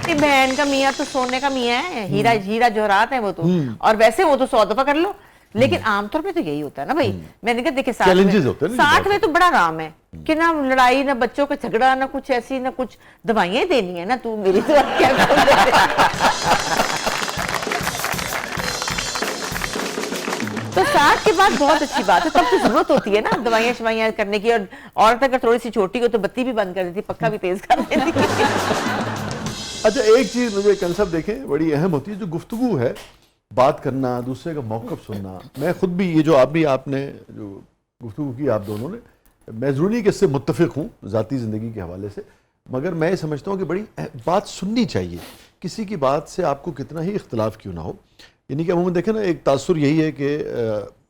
थी। बहन का मियाँ तो सोने का मियाँ है, हीरा हीरा जवाहरात है वो तो, और वैसे वो तो 100 दफा कर लो, लेकिन आमतौर पे तो यही होता है ना भाई। मैंने कहा देखिए Challenges होते हैं ना, 60 में तो बड़ा आराम है कि ना लड़ाई, ना बच्चों का झगड़ा, ना कुछ ऐसी, ना कुछ दवाइयाँ देनी है ना, तू मेरी तो क्या तो 60 के बाद बहुत अच्छी बात है, तब तो जरूरत होती है ना दवाइयाँ शवाइयाँ करने की, और औरत अगर थोड़ी सी छोटी हो तो बत्ती भी बंद कर देती, पक्का भी तेज कर देती। अच्छा, एक चीज मुझे कंसेप्ट देखें बड़ी अहम होती है, जो गुफ्तगू है, बात करना, दूसरे का मौक़िफ़ सुनना। मैं खुद भी ये जो आपने जो गुफ्तगू की आप दोनों ने, मैं ज़रूरी नहीं कि इससे मुत्तफ़िक़ हूँ ज़ाती ज़िंदगी के हवाले से, मगर मैं समझता हूँ कि बड़ी बात सुननी चाहिए। किसी की बात से आपको कितना ही इख्तिलाफ़ क्यों ना हो, यानी कि अमूमन देखें ना, एक तासुर यही है कि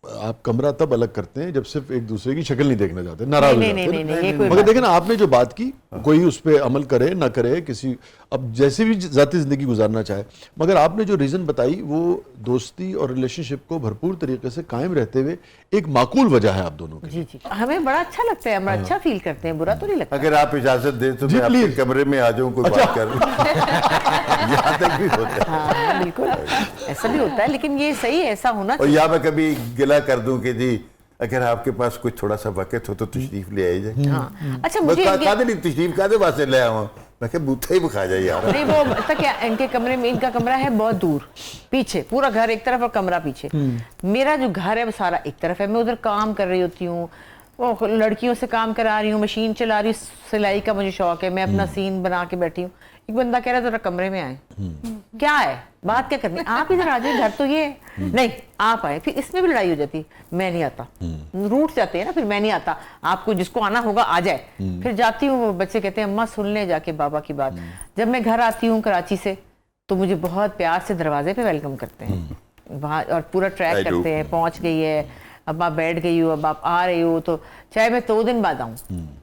आप कमरा तब अलग करते हैं जब सिर्फ एक दूसरे की शक्ल नहीं देखना चाहते, नाराज हो जाते हैं। मगर देखें ना, आपने जो बात की, कोई उस पर अमल करे ना करे, किसी अब जैसे भी ज़ाती ज़िंदगी गुजारना चाहे, मगर आपने जो रीज़न बताई वो दोस्ती और रिलेशनशिप को भरपूर तरीके से कायम रहते हुए एक माकूल वजह है आप दोनों की। जी जी, हमें बड़ा अच्छा लगता है, हम अच्छा फील करते हैं, बुरा तो नहीं लगता। अगर आप इजाजत दें तो मैं आपके कमरे में आ जाऊं, कोई बात कर यहाँ तक भी होता है। हाँ बिल्कुल, ऐसा भी होता है, लेकिन ये सही है, ऐसा होना और चाहिए। या मैं कभी गिला कर दूं कि जी अगर आपके पास कुछ थोड़ा सा वक्त हो तो तशरीफ ले आई जाए। हाँ अच्छा, मुझे तशरीफ कादे वास्ते ले आवा, मैं क्या बूथा ही बखा जाए यार। नहीं, वो पता क्या, इनके कमरे में, इनका कमरा है बहुत दूर पीछे, पूरा घर एक तरफ और कमरा पीछे। मेरा जो घर है वो सारा एक तरफ है, मैं उधर काम कर रही होती हूँ, वो लड़कियों से काम करा रही हूँ, मशीन चला रही हूँ, सिलाई का मुझे शौक है, मैं अपना सीन बना के बैठी हूँ। एक बंदा कह रहा है जरा कमरे में आए, क्या है बात क्या करनी, आप इधर आ जाए, घर तो ये है। नहीं आप आए, फिर इसमें भी लड़ाई हो जाती, मैं नहीं आता, रूठ जाते हैं ना, फिर मैं नहीं आता, आपको जिसको आना होगा आ जाए। फिर जाती हूँ, बच्चे कहते हैं अम्मा सुन ले जाके बाबा की बात। जब मैं घर आती हूँ कराची से, तो मुझे बहुत प्यार से दरवाजे पे वेलकम करते हैं वहाँ, और पूरा ट्रैक करते हैं, पहुँच गई है, अब आप बैठ गई हो, अब आप आ रही हो, तो चाहे मैं 2 दिन बाद आऊँ,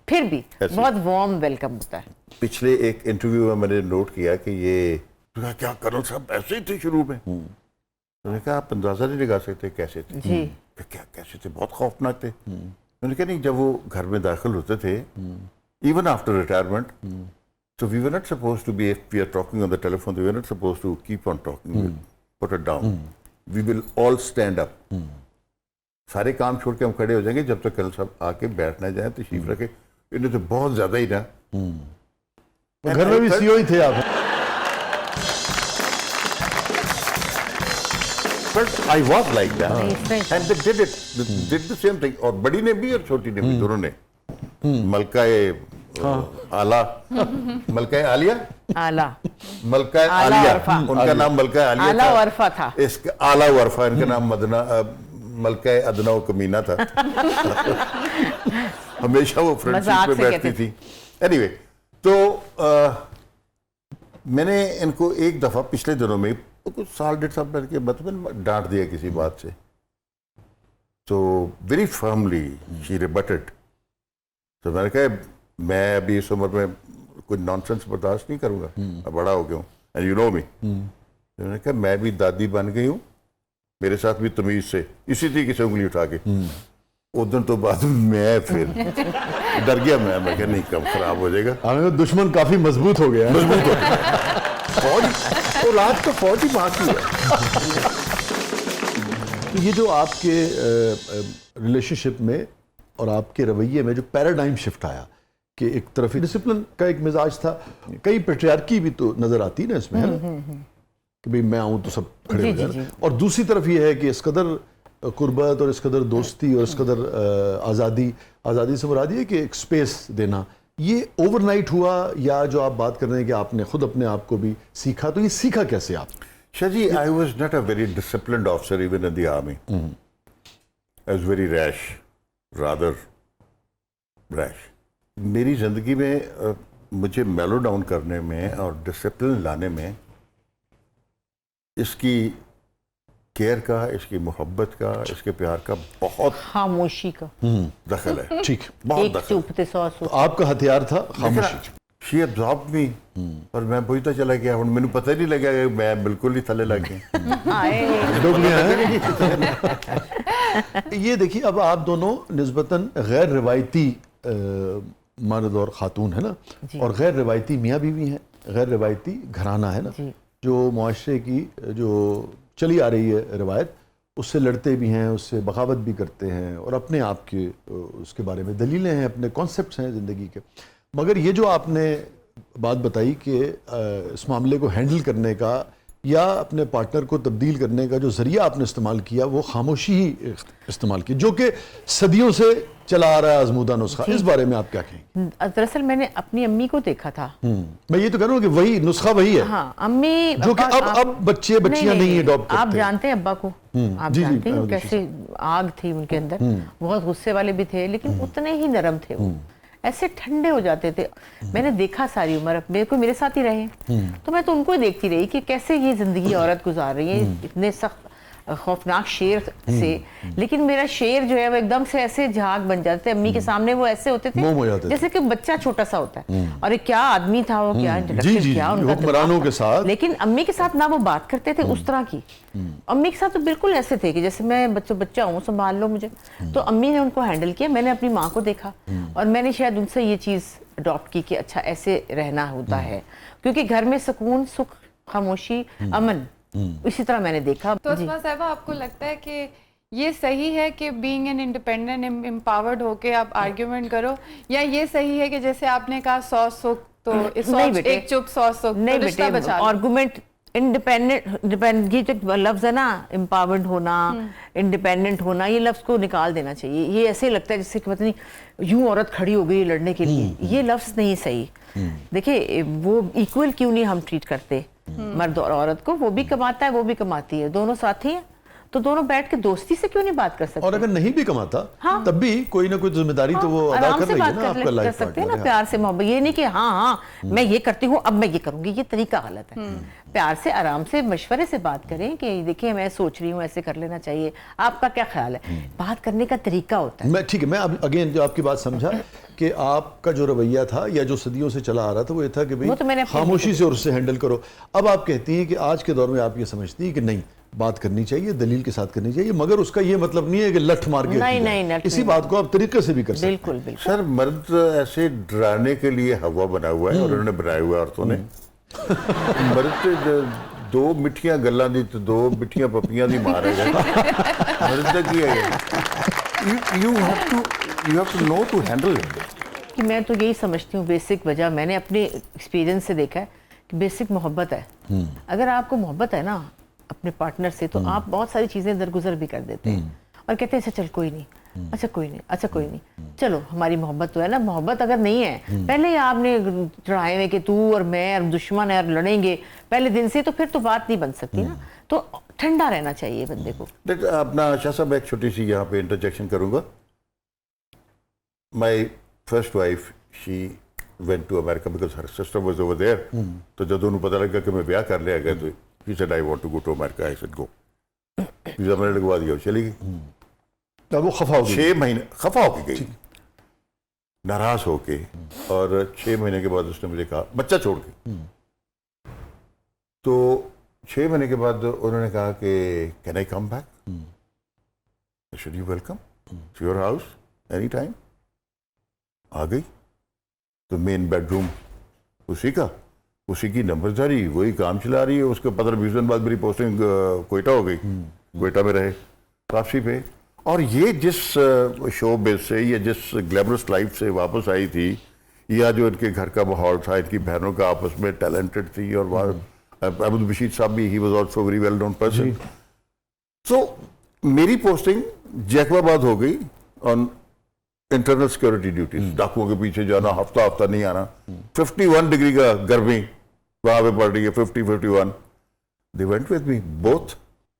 फिर भी बहुत वार्म वेलकम होता है। पिछले एक इंटरव्यू में मैंने नोट किया कि ये क्या कर्नल साहब ऐसे ही थे शुरू में। मैंने कहा आप अंदाजा नहीं लगा सकते कैसे थे। जी क्या कैसे थे, बहुत खौफनाक थे। मैंने कहा नहीं, जब वो घर में दाखिल होते थे, even after retirement, so we were not supposed to be, if we are talking on the telephone, we were not supposed to keep on talking, put it down. We will all stand up. सारे काम छोड़ के हम खड़े हो जाएंगे जब तक कर्नल साहब आके बैठ ना जाए, तशरीफ रखे। इन्हें तो बहुत ज्यादा ही ना, घर में भी सीओ ही थे आप। But I was like that, and they did it, did the same thing. और बड़ी ने भी और छोटी ने भी, दोनों ने। मलका आला, मलका आलिया, आला, मलका आलिया, उनका नाम मलका आलिया आला था, वरफा था, इसका आला वरफा, इनका नाम मदना मलका अदना व कमीना था। हमेशा वो फ्रंट सीट पे बैठती थी। एनीवे, तो मैंने इनको एक दफा पिछले दिनों में कुछ साल 1.5 साल पहले के मतलब डांट दिया किसी बात से, तो वेरी फर्मली शी रिबटेड। तो मैंने कहा मैं अभी इस उम्र में कोई नॉनसेंस बर्दाश्त नहीं करूंगा, मैं बड़ा हो गया हूँ, एंड यू नो मी। मैंने कहा मैं भी दादी बन गई हूँ, मेरे साथ भी तमीज से इसी तरीके से उंगली उठा के। उस दिन तो बाद मैं फिर डर गया, मैं कहा नहीं कम खराब हो जाएगा। हमें दुश्मन काफी मजबूत हो गया है। मजबूत हो गया फौज, तो रात तो फौज ही बाकी है। तो ये जो आपके रिलेशनशिप में और आपके रवैये में जो पैराडाइम शिफ्ट आया कि एक तरफ डिसिप्लिन का एक मिजाज था, कई पेट्रियार्की भी तो नजर आती है ना इसमें, है ना, कि भाई मैं आऊँ तो सब खड़े हो जाए, और दूसरी तरफ ये है कि इस कदर कुर्बत और इस कदर दोस्ती और इस कदर आज़ादी से मुराद ये कि एक स्पेस देना, ये ओवरनाइट हुआ या जो आप बात कर रहे हैं कि आपने खुद अपने आप को भी सीखा, तो ये सीखा कैसे आप? Shah ji, I was not a very disciplined officer even in the army. I was very rash, rather rash. मेरी ज़िंदगी में मुझे मेलो डाउन करने में और डिसिप्लिन लाने में इसकी केयर का, इसकी मोहब्बत का, इसके प्यार का बहुत खामोशी का दखल है। ठीक, बहुत एक दखल। चुपते 100 तो आपका हथियार था खामोशी। शी एब्जॉर्ब मी, और मैं बुझता चला गया, और मैंने पता ही नहीं लगा कि मैं बिल्कुल ही थले लग गया। ये देखिए, अब आप दोनों निस्बतन गैर रिवायती मर्द और खातून है ना, और गैर रिवायती मियाँ बीवी हैं, غیر روایتی گھرانہ ہے نا, جو معاشرے کی جو چلی آ رہی ہے روایت, اس سے لڑتے بھی ہیں, اس سے بغاوت بھی کرتے ہیں, اور اپنے آپ کے اس کے بارے میں دلیلیں ہیں, اپنے کانسیپٹس ہیں زندگی کے. مگر یہ جو آپ نے بات بتائی کہ اس معاملے کو ہینڈل کرنے کا یا اپنے پارٹنر کو تبدیل کرنے کا جو ذریعہ آپ نے استعمال کیا وہ خاموشی ہی استعمال کی, جو کہ صدیوں سے چلا آ رہا ہے آزمودہ نسخہ, اس بارے میں آپ کیا کہیں گے؟ دراصل میں نے اپنی امی کو دیکھا تھا. میں یہ تو کہہ رہا ہوں کہ وہی نسخہ وہی ہے. ہاں, امی جو کہ اب بچے بچیاں نہیں اڈاپٹ کرتے. آپ جانتے ہیں ابا کو, آپ جانتے ہیں کیسے آگ تھی ان کے اندر, بہت غصے والے بھی تھے لیکن اتنے ہی نرم تھے, وہ ایسے ٹھنڈے ہو جاتے تھے. میں نے دیکھا ساری عمر, میرے ساتھ ہی رہے, تو میں تو ان کو ہی دیکھتی رہی کہ کیسے یہ زندگی عورت گزار رہی ہے اتنے سخت خوفناک شیر سے, لیکن میرا شیر جو ہے وہ ایک دم سے ایسے جھاگ بن جاتے تھے امی کے سامنے, وہ ایسے ہوتے تھے جیسے کہ بچہ چھوٹا سا ہوتا ہے, اور کیا آدمی تھا وہ, کیا انٹروڈکشن کیا ان کا حکمرانوں کے ساتھ. لیکن امی کے ساتھ نہ وہ بات کرتے تھے اس طرح کی, امی کے ساتھ تو بالکل ایسے تھے کہ جیسے میں بچہ ہوں, سنبھال لو مجھے. تو امی نے ان کو ہینڈل کیا, میں نے اپنی ماں کو دیکھا, اور میں نے شاید ان سے یہ چیز اڈاپٹ کی کہ اچھا ایسے رہنا ہوتا ہے, کیونکہ گھر میں سکون, سکھ, خاموشی, امن, اسی طرح میں نے دیکھا. تو اسما صاحبہ آپ کو لگتا ہے کہ یہ صحیح ہے کہ بینگ این انڈیپینڈنٹ امپاورڈ ہو کے آپ آرگیومنٹ کرو, یا یہ صحیح ہے کہ جیسے آپ نے کہا 100 سکھ تو ایک چپ 100 سکھ, نہیں بیٹے, آرگومنٹ انڈیپینڈنٹ, یہ جو لفظ ہے نا امپاورڈ ہونا, انڈیپینڈنٹ ہونا, یہ لفظ کو نکال دینا چاہیے. یہ ایسے لگتا ہے جیسے کہ پتہ نہیں یوں عورت کھڑی ہو گئی لڑنے کے لیے, یہ لفظ نہیں صحیح. دیکھیں وہ ایکول کیوں نہیں ہم ٹریٹ کرتے مرد اور عورت کو, وہ بھی کماتا ہے وہ بھی کماتی ہے, دونوں ساتھی ہیں, تو دونوں بیٹھ کے دوستی سے کیوں نہیں بات کر سکتے؟ اور اگر نہیں بھی کماتا تب بھی کوئی نہ کوئی ذمہ داری تو وہ ادا کر رہی ہے نا, آپ کا لائف سکتے ہیں نا, پیار سے محبت. یہ نہیں کہ ہاں میں یہ کرتی ہوں اب میں یہ کروں گی, یہ طریقہ غلط ہے. پیار سے, آرام سے, مشورے سے بات کریں کہ دیکھیں میں سوچ رہی ہوں ایسے کر لینا چاہیے, آپ کا کیا خیال ہے. بات کرنے کا طریقہ ہوتا ہے. ٹھیک ہے, میں اب اگین جو آپ کی بات سمجھا کہ آپ کا جو رویہ تھا یا جو صدیوں سے چلا آ رہا تھا وہ یہ تھا کہ بھئی خاموشی سے اور اس سے ہینڈل کرو. اب آپ کہتی ہیں کہ آج کے دور میں آپ یہ سمجھتی ہیں کہ نہیں, بات کرنی چاہیے, دلیل کے ساتھ کرنی چاہیے, مگر اس کا یہ مطلب نہیں ہے کہ لٹھ مار کے نہیں, اسی بات کو آپ طریقے سے بھی کر سکتے ہیں. بالکل بالکل. سر مرد ایسے ڈرانے کے لیے ہوا بنا ہوا ہے, اور انہوں نے بنایا ہوا ہے عورتوں نے. مرد دو مٹھیاں گلاں دی تو دو مٹھیاں پپیاں دی مارے گئے. مرد کی ہے you have to know to handle it. کہ میں تو یہی سمجھتی ہوں بیسک وجہ, میں نے اپنے ایکسپیرینس سے دیکھا ہے کہ بیسک محبت ہے. اگر آپ کو محبت ہے نا اپنے پارٹنر سے, تو آپ بہت ساری چیزیں درگزر بھی کر دیتے ہیں اور کہتے ہیں اچھا چل کوئی نہیں, اچھا کوئی نہیں, اچھا کوئی نہیں, چلو ہماری محبت تو ہے نا. محبت اگر نہیں ہے, پہلے ہی آپ نے چڑھائے ہوئے کہ تو اور میں اور دشمن ہے اور لڑیں گے پہلے دن سے, تو پھر تو بات نہیں بن سکتی نا. تو ٹھنڈا رہنا چاہیے بندے کو. اپنا شاہ صاحب ایک چھوٹی سی یہاں پہ انٹرجیکشن کروں گا. My first wife she went to America because her sister was over there. تو جب انہوں پتہ لگا کہ میں بیاہ کر لیا گیا, تو she said I want to go to America. I said go. Visa میں نے لگوا دیا, چلی گئی. تب وہ خفا ہو گئی, 6 مہینے خفا ہو کے گئی, ناراض ہو کے, اور 6 مہینے کے بعد اس نے مجھے کہا, بچہ چھوڑ کے. تو 6 مہینے کے بعد انہوں نے کہا کہ can I come back? I said you welcome to your house anytime. آ گئی تو مین بیڈ روم اسی کا, اسی کی نمبرداری, وہی کام چلا رہی ہے. اس کے 15-20 دن بعد میری پوسٹنگ کوئٹہ ہو گئی, کوئٹہ میں رہے واپسی پہ. اور یہ جس شو بیس سے یا جس گلیمرس لائف سے واپس آئی تھی, یا جو ان کے گھر کا ماحول تھا, ان کی بہنوں کا آپس میں ٹیلنٹڈ تھی, اور احمد بشیر صاحب بھی, he was also very well known person. So میری پوسٹنگ جیکب آباد ہو گئی آن انٹرنل سیکورٹی ڈیوٹیز, ڈاکوؤں کے پیچھے جانا, ہفتہ نہیں آنا. 51 ڈگری کا گرمی وہاں پہ پڑ رہی ہے, 50-51. They went with me both.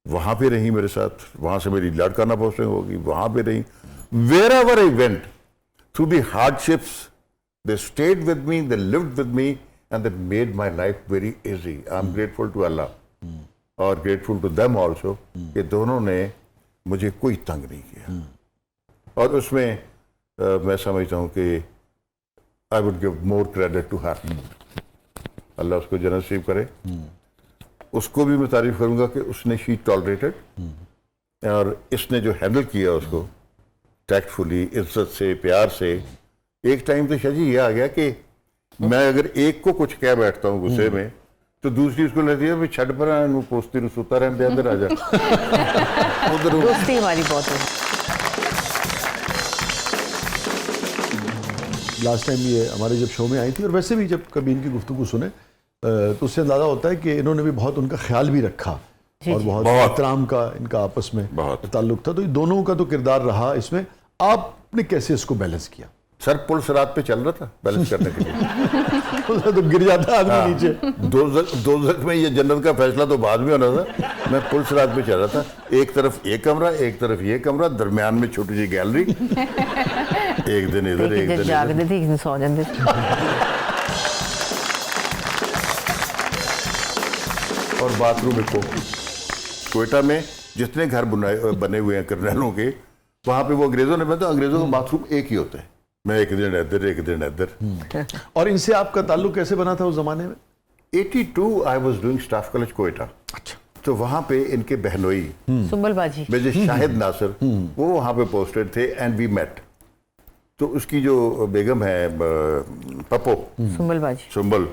وہاں پہ رہی میرے ساتھ, وہاں سے میری لاڑکانہ پوسٹنگ ہوگی, وہاں پہ رہی. Wherever I went, through the hardships, they stayed with me, they lived with me, and that made my life very easy. I'm grateful to Allah, اور grateful to them also, کہ دونوں نے مجھے کوئی تنگ نہیں کیا. اور اس میں میں سمجھتا ہوں کہ I would give more credit to her. اللہ اس کو جنت نصیب کرے. اس کو بھی میں تعریف کروں گا کہ اس نے she tolerated, اور اس نے جو ہینڈل کیا اس کو ٹیکٹفلی, عزت سے, پیار سے. ایک ٹائم تو شاہ جی یہ آ گیا کہ میں اگر ایک کو کچھ کہہ بیٹھتا ہوں غصے میں تو دوسری اس کو لیتی ہے چھٹ پر پوچھتی ہوں سوتا رہے پہ اندر آ جا ادھر دوستی ہماری بہت ہے. لاسٹ ٹائم یہ ہمارے جب شو میں آئی تھی اور ویسے بھی جب کبھی ان کی گفتگو سنیں تو اس سے اندازہ ہوتا ہے کہ انہوں نے بھی بہت ان کا خیال بھی رکھا اور بہت احترام کا ان کا آپس میں تعلق تھا. تو دونوں کا تو کردار رہا اس میں. آپ نے کیسے اس کو بیلنس کیا؟ سر پل سرات پہ چل رہا تھا بیلنس کرنے کے لیے تو گر جاتا آدمی نیچے. دوزخ میں یہ جنت کا فیصلہ تو بعد میں ہونا تھا. میں پل سرات پہ چل رہا تھا, ایک طرف ایک کمرہ ایک طرف یہ کمرہ, درمیان میں چھوٹی سی گیلری, ایک دن ادھر ایک دن جاگتے تھے, ایک دن سو جاتے تھے. اور باتھ روم ایک کوئٹہ میں جتنے گھر بنے ہوئے ہیں کرنیلوں کے, وہاں پہ وہ انگریزوں نے بنا, انگریزوں کا باتھ روم ایک ہی ہوتا ہے. میں ایک دن ادھر ایک دن ادھر. اور ان سے آپ کا تعلق کیسے بنا تھا اس زمانے میں؟ 82 I was doing staff college Quetta. اچھا. تو وہاں پہ ان کے بہنوئی سنبل باجی میجر شاہد ناصر وہ وہاں پہ پوسٹڈ تھے اینڈ وی میٹ. تو اس کی جو بیگم ہے پپو سنبل باجی سنبل,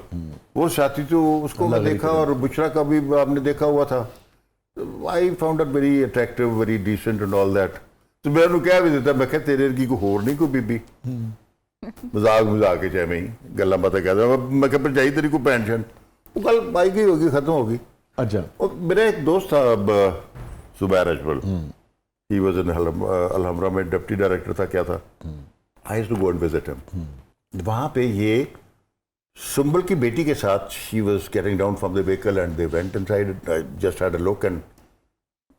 وہ ساتھی تو اس کو میں دیکھا, اور بشرا کا بھی آپ نے دیکھا ہوا تھا. I found it very attractive, very decent and all that. تو میں انہوں کہہ بھی دیتا, میں کہا تیرے کی کوئی ہور نہیں کوئی بی بی, مزاق کے چاہے میں ہی گلا باتیں کہتا. میں کہا پھر چاہیے تیری کوئی پینشن, وہ کل آئی گئی ہوگی, ختم ہوگی. اچھا. اور میرا ایک دوست تھا زبیر Ajmal, he was in Alhamra میں ڈپٹی ڈائریکٹر تھا, کیا تھا. I used to go and visit him. وہاں پہ یہ سنبل کی بیٹی کے ساتھ she was getting down from the vehicle and they went inside. I just had a look and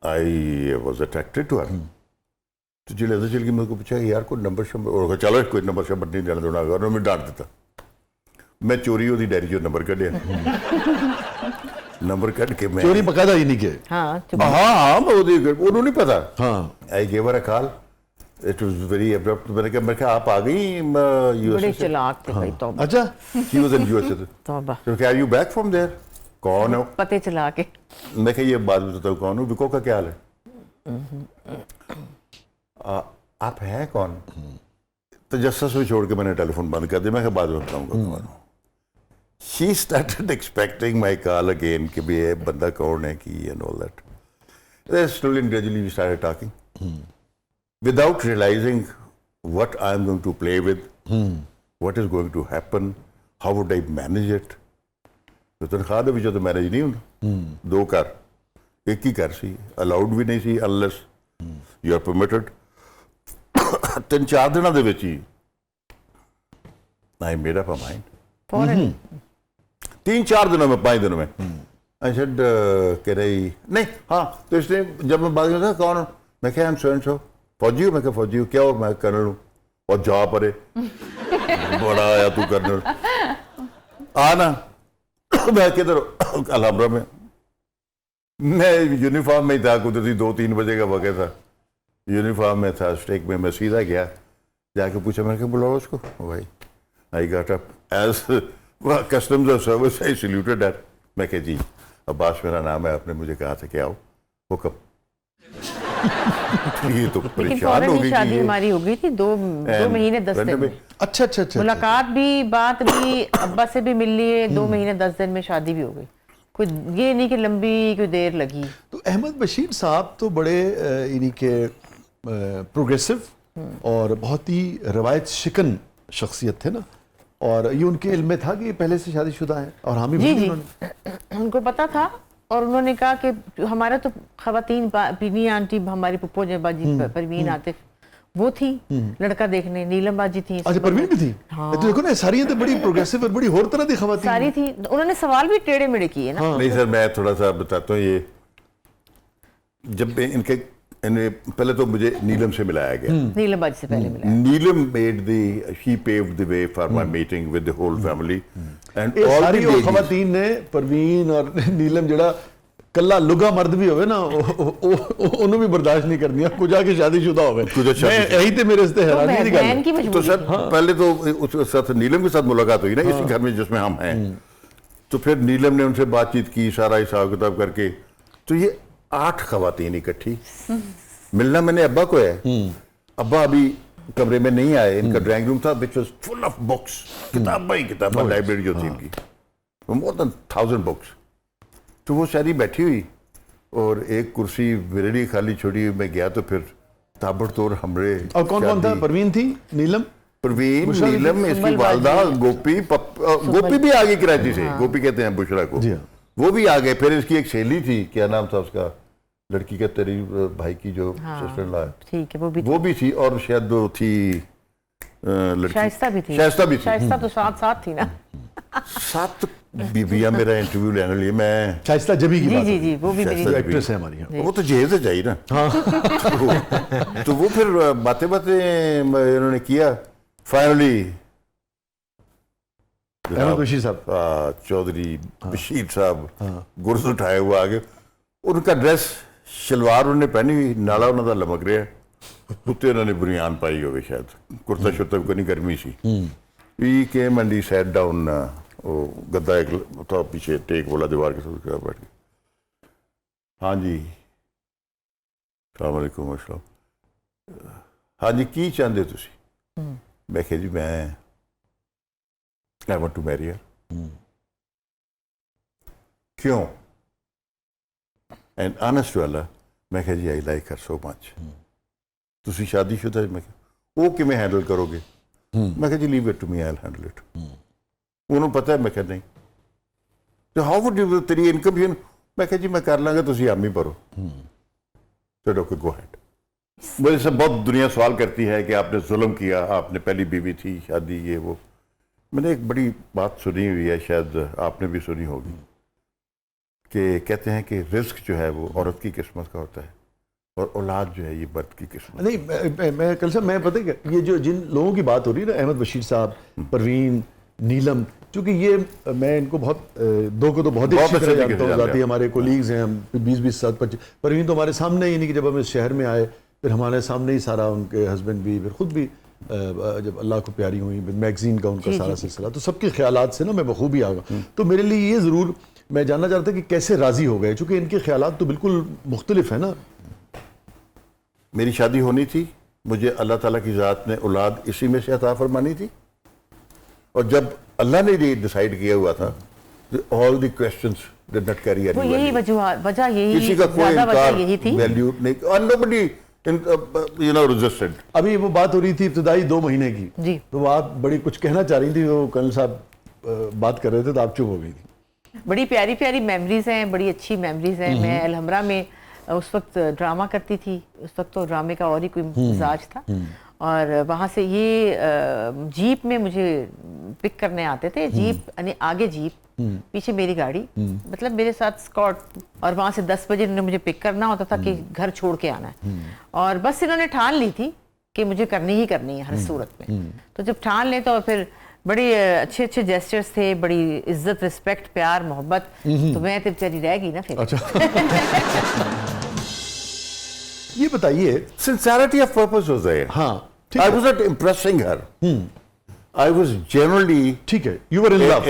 I was attracted to her. تو جی لذا چل کے مجھ کو پوچھا یار کوئی نمبر شمبر, اور چلو کوئی نمبر شمبر نہیں جانا دونا, انہوں نے ڈانٹ دیتا. میں چوری ہوتی ڈائری جو نمبر کٹیا, نمبر کٹ کے میں چوری پکا تھا ہی نہیں کہ ہاں ہاں انہوں نہیں پتا. ہاں. I gave her a call. It was very abrupt. میں نے کہا آپ آ گئی USA بڑے سے. چلاک تھے بھائی. توبہ اچھا. He was in USA. توبہ. تو کہا are you back from there? کون ہو؟ پتے چلا کے. میں کہا یہ بات بتاتا ہوں کون ہوں. وکو کا کیا حال ہے؟ آپ ہیں کون؟ تجسس میں چھوڑ کے میں نے ٹیلی فون بند کر دیا. میں کہا بعد میں بتاؤں گا کون ہوں. She started expecting my call again کہ بھی یہ بندہ کون ہے کی and all that. Then slowly and gradually we started talking. Without realizing what I'm going to play with, what is going to happen, how would I manage it. تو تنخواہ بھی جو تو مینیج نہیں ہونا. 2 کار, ایک ہی کار سی, الاؤڈ بھی نہیں سی unless you are permitted. 3-4 دنوں دے وچ ہی I made up my mind. فوراً 3-4 دنوں میں 5 دنوں میں I said کہہ رہی نہیں. ہاں تو اس نے جب میں بات کرتا کون ہوں, میں کہا I'm so and so. فوجی ہوں. میں کہا فوجی ہوں. کیا ہو؟ میں کرنل ہوں. اور جا پڑے بڑا آیا تو کرنل آنا. میں کدھر الحمرہ میں, میں یونیفارم میں ہی تھا. قدرتی 2-3 بجے کا وقت تھا, یونیفارم میں تھا اسٹیک میں. میں سیدھا گیا, جا کے پوچھا, میں نے کہا بلاؤ اس کو. بھائی I got up as customs of service I saluted at. میں کہا جی عباس میرا نام ہے, آپ نے مجھے کہا تھا کہ آؤ. حکم. یہ تو پریشان ہو گئی. شادی ہماری ہو گئی تھی 2 مہینے 10 دن میں. اچھا اچھا اچھا. ملاقات بھی, بات بھی, ابا سے بھی مل لیے. 2 مہینے 10 دن میں شادی بھی ہو گئی. کوئی یہ نہیں کہ لمبی کوئی دیر لگی. تو احمد بشیر صاحب تو بڑے یعنی کہ پروگریسو اور بہت ہی روایت شکن شخصیت تھے نا, اور یہ ان کے علم میں تھا کہ یہ پہلے سے شادی شدہ ہیں. اور حامی جی جی ان کو پتا تھا, اور انہوں نے کہا کہ ہمارا تو خواتین پینی آنٹی ہماری پپو جے باجی پروین عاطف وہ تھی لڑکا دیکھنے, نیلم باجی تھی. اچھا پروین بھی تھی. تو دیکھو نا ساری تو بڑی پروگریسو اور بڑی اور طرح دی خواتین ساری تھی. انہوں نے سوال بھی ٹیڑے میڑے کیے نا. نہیں سر میں تھوڑا سا بتاتا ہوں. یہ جب ان کے پہلے تو مجھے نیلم سے ملایا گیا. نیلم باجی سے پہلے ملا. نیلم made she paved the way for my meeting with the whole family and یہ all ساری the ladies. خواتین نے پروین اور نیلم جڑا کلا لگا مرد بھی ہوئے نا انہوں بھی برداشت نہیں کرنی. کو جا کے شادی شدہ ہوئے. یہی تے میرے سے حیرانی کی گل. تو سر پہلے تو اس ساتھ نیلم کے ساتھ ملاقات ہوئی نا اسی گھر میں جس میں ہم ہیں. تو پھر نیلم نے ان سے بات چیت کی سارا حساب کتاب کر کے. تو یہ 8 خواتین اکٹھی. ملنا میں نے ابا کو ہے. ابا ابھی कमरे में नहीं आए, इनका ड्राइंग रूम था which was full of books, किताबें ही किताबें, लाइब्रेरी जो थी इनकी, मोर देन 1000 बुक्स। तो वो सारी बैठी हुई और एक कुर्सी मेरे लिए खाली छोड़ी हुई, मैं गया तो फिर ताबड़तोड़ हमरे। और कौन कौन था? परवीन थी, नीलम, परवीन, नीलम, इसकी वालदा, गोपी, गोपी भी आ गई कराची से, गोपी कहते हैं बुशरा को, वो भी आ गए। फिर इसकी एक सहेली थी, क्या नाम था उसका, लड़की का, तेरी भाई की जो सिस्टर ला, ठीक है, वो भी थी। और शायद वो थी लड़की, शाइस्ता भी थी। शाइस्ता तो साथ थी ना। 7 बीबियां मेरा इंटरव्यू लेने लिए, मैं शाइस्ता जबी की बात, जी, वो भी मेरी एक्ट्रेस है हमारी। वो तो जहेज चाहिए ना। तो वो फिर बातें इन्होंने किया। फाइनली अहमद बशीर साहब, चौधरी बशीर साहब गुरस उठाए हुए आगे, उनका ड्रेस शलवार उन्होंने पहनी हुई, नाला उन्होंने लमक रहा है, उत्ते उन्होंने बुनियान पाई होगी शायद, कुर्ता शुर्ता को नहीं, गर्मी सी। He came and he sat down, वो गद्दा एक था पीछे, टेक बोला दीवार के साथ बैठ के, हाँ जी अस्सलाम वालेकुम, हाँ जी की चाहते तुसी? मैं कहा जी मैं I want to marry her. क्यों? एंड ऑनेस्ट वाला, मैं कहा जी I like her so much. तुसी शादीशुदा? मैं कहा वो किमें हैंडल करोगे? मैं कहा जी leave it to me, I will handle it. उन्होंने पता है? मैं कहा नहीं। तो हाउ वुड यू, तेरी इनकम ही? मैं कहा जी मैं कर लांगा, तुसी आमी भरो। तो ओके गो हैड। मुझे से बहुत दुनिया सवाल करती है कि आपने जुल्म किया, आपने पहली बीवी थी, शादी, ये वो। मैंने एक बड़ी बात सुनी हुई है, शायद आपने भी सुनी होगी, कि कहते हैं कि रिस्क जो है वो औरत की किस्मत का होता है और औलाद जो है ये मर्द की किस्मत। नहीं, मैं कल साहब, मैं पता है क्या, ये जो जिन लोगों की बात हो रही है ना, अहमद बशीर साहब, परवीन, नीलम, क्योंकि ये मैं इनको बहुत दो को तो बहुत ही अच्छी तरह जानता हूँ, जाती हमारे कोलीग्स हैं, हम 20-20 साल 25। परवीन तो हमारे सामने ही नहीं, कि जब हम इस शहर में आए फिर हमारे सामने ही सारा, उनके हस्बैंड भी, फिर खुद भी जब अल्लाह को प्यारी हुई, मैगजीन का उनका सारा सिलसिला, तो सबके ख्यालात से ना मैं बखूबी आ गया। तो मेरे लिए ये ज़रूर मैं जानना चाहता था कि कैसे राज़ी हो गए, चूँकि इनके ख्यालात तो बिल्कुल मुख्तलिफ है ना। मेरी शादी होनी थी, मुझे अल्लाह ताला की ज़ात ने औलाद इसी में से अता फरमानी थी, और जब अल्लाह ने ये डिसाइड किया हुआ था, all the questions did not carry any value. यही वजह यही, किसी का कोई वजह यही थी, वैल्यू नहीं, और नोबडी यू नो रेजिस्टेड। अभी वो बात हो रही थी इब्तदाई 2 महीने की जी, तो आप बड़ी कुछ कहना चाह रही थी, वो कर्नल साहब बात कर रहे थे तो आप चुप हो गई थी। बड़ी प्यारी प्यारी मेमोरीज हैं, बड़ी अच्छी मेमोरीज हैं। मैं अलहमरा में उस वक्त ड्रामा करती थी, उस वक्त तो ड्रामे का और ही कोई मिजाज था, और वहाँ से ये जीप में मुझे पिक करने आते थे। जीप यानी आगे जीप, पीछे मेरी गाड़ी, मतलब मेरे साथ स्कॉट, और वहाँ से 10 बजे इन्होंने मुझे पिक करना होता था कि घर छोड़ के आना है, और बस इन्होंने ठान ली थी कि मुझे करनी ही करनी है हर सूरत में। तो जब ठान ले तो फिर बड़े अच्छे अच्छे जेस्चर्स थे, बड़ी इज्जत, रिस्पेक्ट, प्यार, मोहब्बत। तो मैं तो बेचारी रह गई ना फिर। अच्छा ये बताइए, sincerity of purpose was there. हाँ, I was not impressing her. I was generally ठीक है, you were in love.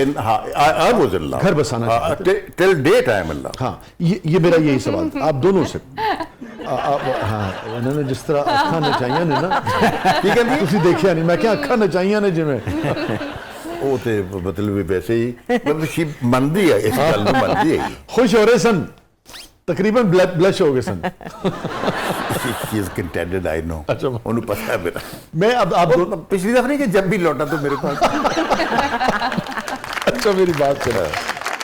I was in love. घर बसाना चाहते till date I am in love. हाँ, ये मेरा यही सवाल था आप दोनों से। हाँ, उन्होंने जिस तरह अखा नचाइया ने ना, ठीक है, तुसी देखिया नहीं, मैं क्या अखा नचाइया ने जिमें ਉਹ ਤੇ ਮਤਲਬ ਵੈਸੇ ਹੀ ਮਤਲਬ ਸ਼ੀ ਮੰਨਦੀ ਹੈ ਇਸ ਗੱਲ ਨੂੰ, ਮੰਨਦੀ ਹੈ। खुश हो रहे सन, तकरीबन ब्लश हो गए सन। She is contented, I know. अच्छा, ਉਹਨੂੰ ਪਤਾ ਹੈ ਮੇਰਾ। मैं अब आप दोनों, पिछली दफा नहीं कि जब भी लौटा तो मेरे पास। अच्छा मेरी बात सुना,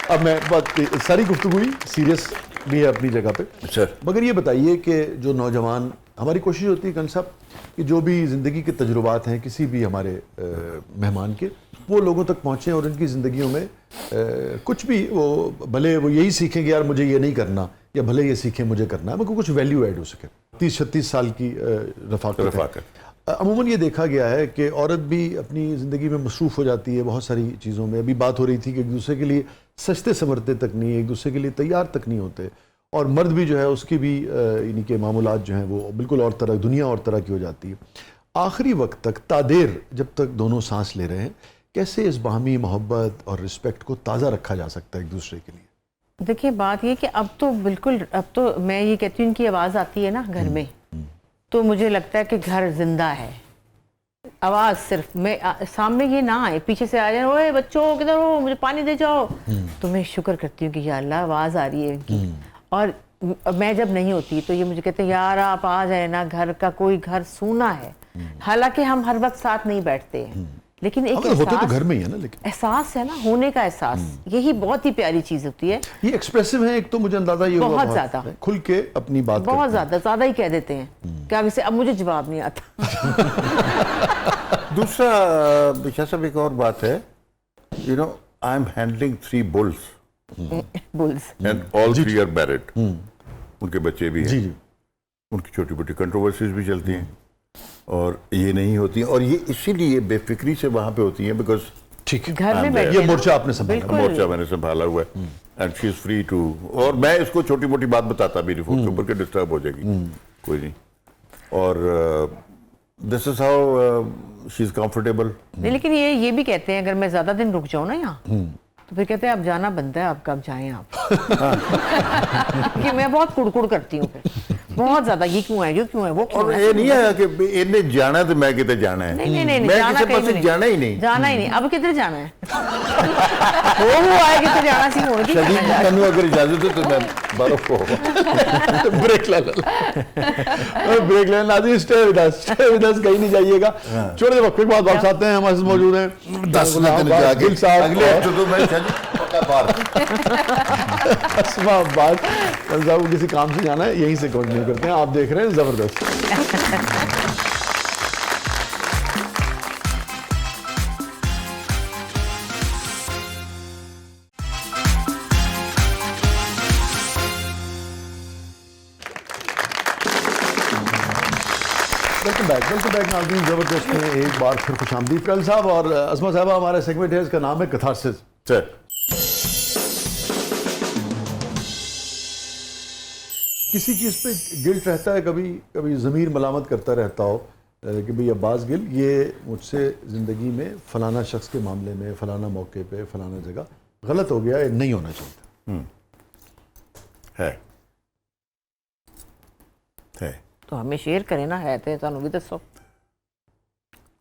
अब मैं बात सारी गुफ्तगू हुई, सीरियस भी है अपनी जगह पे सर, मगर ये बताइए कि जो नौजवान, हमारी कोशिश होती है कर्नल साहब कि जो भी ज़िंदगी के तजुर्बात हैं किसी भी हमारे मेहमान के, वो लोगों तक पहुँचें और उनकी ज़िंदगियों में कुछ भी, वो भले वो यही सीखें कि यार मुझे ये नहीं करना, या भले ये सीखें मुझे करना है, मगर कुछ वैल्यू ऐड हो सके। 30-36 साल की रफ़ाकत। अमूमन ये देखा गया है कि औरत भी अपनी ज़िंदगी में मसरूफ़ हो जाती है बहुत सारी चीज़ों में। अभी बात हो रही थी कि एक दूसरे के लिए सस्ते संवरते तक नहीं, एक दूसरे के लिए तैयार तक नहीं होते, और मर्द भी जो है उसकी भी यानी कि मामूलात जो हैं वो बिल्कुल और तरह, दुनिया और तरह की हो जाती है। आखिरी वक्त तक, तादेर जब तक दोनों सांस ले रहे हैं, कैसे इस बाहमी मोहब्बत और रिस्पेक्ट को ताज़ा रखा जा सकता है एक दूसरे के लिए? देखिए बात ये कि अब तो बिल्कुल, अब तो मैं ये कहती हूँ इनकी आवाज़ आती है ना घर में, तो मुझे लगता है कि घर जिंदा है। आवाज सिर्फ मैं सामने ये ना आए, पीछे से आ जाए, ओए बच्चों किधर हो, मुझे पानी दे जाओ, तो मैं शुक्र करती हूँ कि या अल्लाह आवाज आ रही है इनकी। और मैं जब नहीं होती तो ये मुझे कहते हैं यार आप आ जाए ना, घर का कोई घर सूना है। हालांकि हम हर वक्त साथ नहीं बैठते हैं, लेकिन एक होते तो एहसास, घर में ही है ना, लेकिन एहसास है ना, होने का एहसास, यही बहुत ही प्यारी चीज होती है। ये एक्सप्रेसिव है एक तो, मुझे अंदाजा ये हुआ बहुत ज्यादा, खुल के अपनी बात बहुत ज्यादा ही कह देते हैं कि अब इसे, अब मुझे जवाब नहीं आता। दूसरा बिशा साहब एक और बात है, you know I am handling 3 bulls bulls and all 3 are married, उनके बच्चे भी हैं, जी जी, उनकी छोटी मोटी कंट्रोवर्सीज भी चलती हैं और ये नहीं होती हैं, और ये इसीलिए बेफिक्री से वहाँ पे होती हैं बिकॉज ठीक है। घर में बैठे ये ना, मोर्चा आपने संभाला। बिल्कुल। मोर्चा मैंने संभाला हुआ है and she is free to, और मैं इसको छोटी मोटी बात बताता भी नहीं, फोन के ऊपर के डिस्टर्ब हो जाएगी, कोई नहीं, और this is how she is comfortable. नहीं, लेकिन ये भी कहते हैं अगर मैं ज्यादा दिन रुक जाऊं ना यहाँ, तो फिर कहते हैं अब जाना बनता है आपका, अब जाएं आप। कि मैं बहुत कुड़कुड़ करती हूँ फिर, बहुत ज्यादा, ये क्यों है, ये क्यों है, वो क्यों और है। ये नहीं है कि इन्हें जाना तो मैं कितने जाना है, नहीं, मैं जाना किसी कहीं पास भी नहीं, जाना ही नहीं। जाना ही नहीं। अब किधर जाना है? वो आए किधर जाना सी होगी। शदीद तनु अगर इजाजत है तो मैं बर्फ को ब्रेक ले लो, ब्रेक ले नाज़रीन, स्टे विद अस, कहीं नहीं जाइएगा। छोटे वक्त बाद वापस आते हैं, हमारे साथ मौजूद हैं 10 गिल साहब, अगले हफ्ते तो मैं पक्का बार अस्मा अब्बास साहब को किसी काम से जाना है, यहीं से कंटिन्यू करते हैं। आप देख रहे हैं जबरदस्त। वेलकम बैक नाज़रीन, जबरदस्त में एक बार फिर खुशामदीद। फिरल साहब और अस्मा साहबा, हमारा सेगमेंट है, इसका नाम है कथारसिस। किसी चीज़ पे गिल्ट रहता है, कभी कभी ज़मीर मलामत करता रहता हो कि भाई अब्बास गिल, ये मुझसे ज़िंदगी में फ़लाना शख्स के मामले में, फ़लाना मौके पे, फ़लाना जगह गलत हो गया, ये नहीं होना चाहिए है। तो हमें शेयर करें ना, है तो तुहानू भी दसो।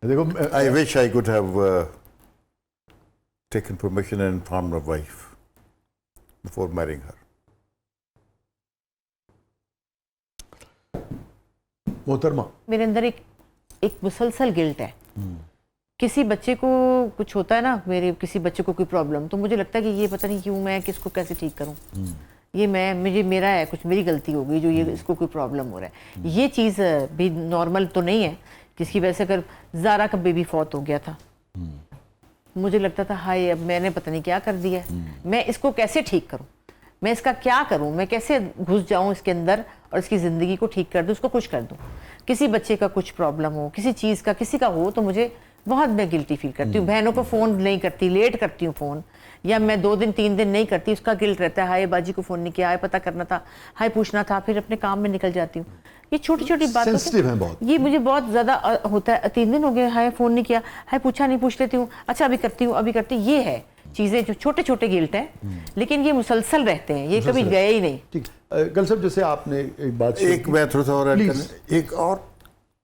देखो, I wish I could have taken permission and informed my wife before marrying her. मोहतरमा, मेरे अंदर एक मुसलसल गिल्ट है। किसी बच्चे को कुछ होता है ना, मेरे किसी बच्चे को कोई प्रॉब्लम, तो मुझे लगता है कि ये पता नहीं क्यों, मैं किसको कैसे ठीक करूं, ये मुझे मेरा है, कुछ मेरी गलती हो गई जो ये इसको कोई प्रॉब्लम हो रहा है। ये चीज़ भी नॉर्मल तो नहीं है, जिसकी वजह से अगर ज़ारा का बेबी फौत हो गया था, मुझे लगता था हाय अब मैंने पता नहीं क्या कर दिया है, मैं इसको कैसे ठीक करूं, मैं इसका क्या करूं, मैं कैसे घुस जाऊं इसके अंदर और इसकी ज़िंदगी को ठीक कर दूं, उसको खुश कर दूं। किसी बच्चे का कुछ प्रॉब्लम हो, किसी चीज़ का किसी का हो, तो मुझे बहुत मैं गिल्टी फील करती हूँ। बहनों को फ़ोन नहीं करती, लेट करती हूँ फ़ोन, या मैं 2 दिन 3 दिन नहीं करती, उसका गिल्ट रहता है, हाय बाजी को फ़ोन नहीं किया, हाय पता करना था, हाय पूछना था, फिर अपने काम में निकल जाती हूँ। ये छोटी छोटी बातों सेंसिटिव है बहुत। ये मुझे बहुत ज़्यादा होता है। 3 दिन हो गए, हाय फ़ोन नहीं किया, हाय पूछा नहीं, पूछ लेती हूँ, अच्छा अभी करती हूँ, अभी करती हूँ। ये है चीज़ें जो छोटे छोटे गिल्ट हैं, लेकिन ये मुसलसल रहते हैं, ये कभी गए ही नहीं। ठीक, कल साहब जैसे आपने एक बात, एक मैं थोड़ा सा और ऐड Please. करना, एक और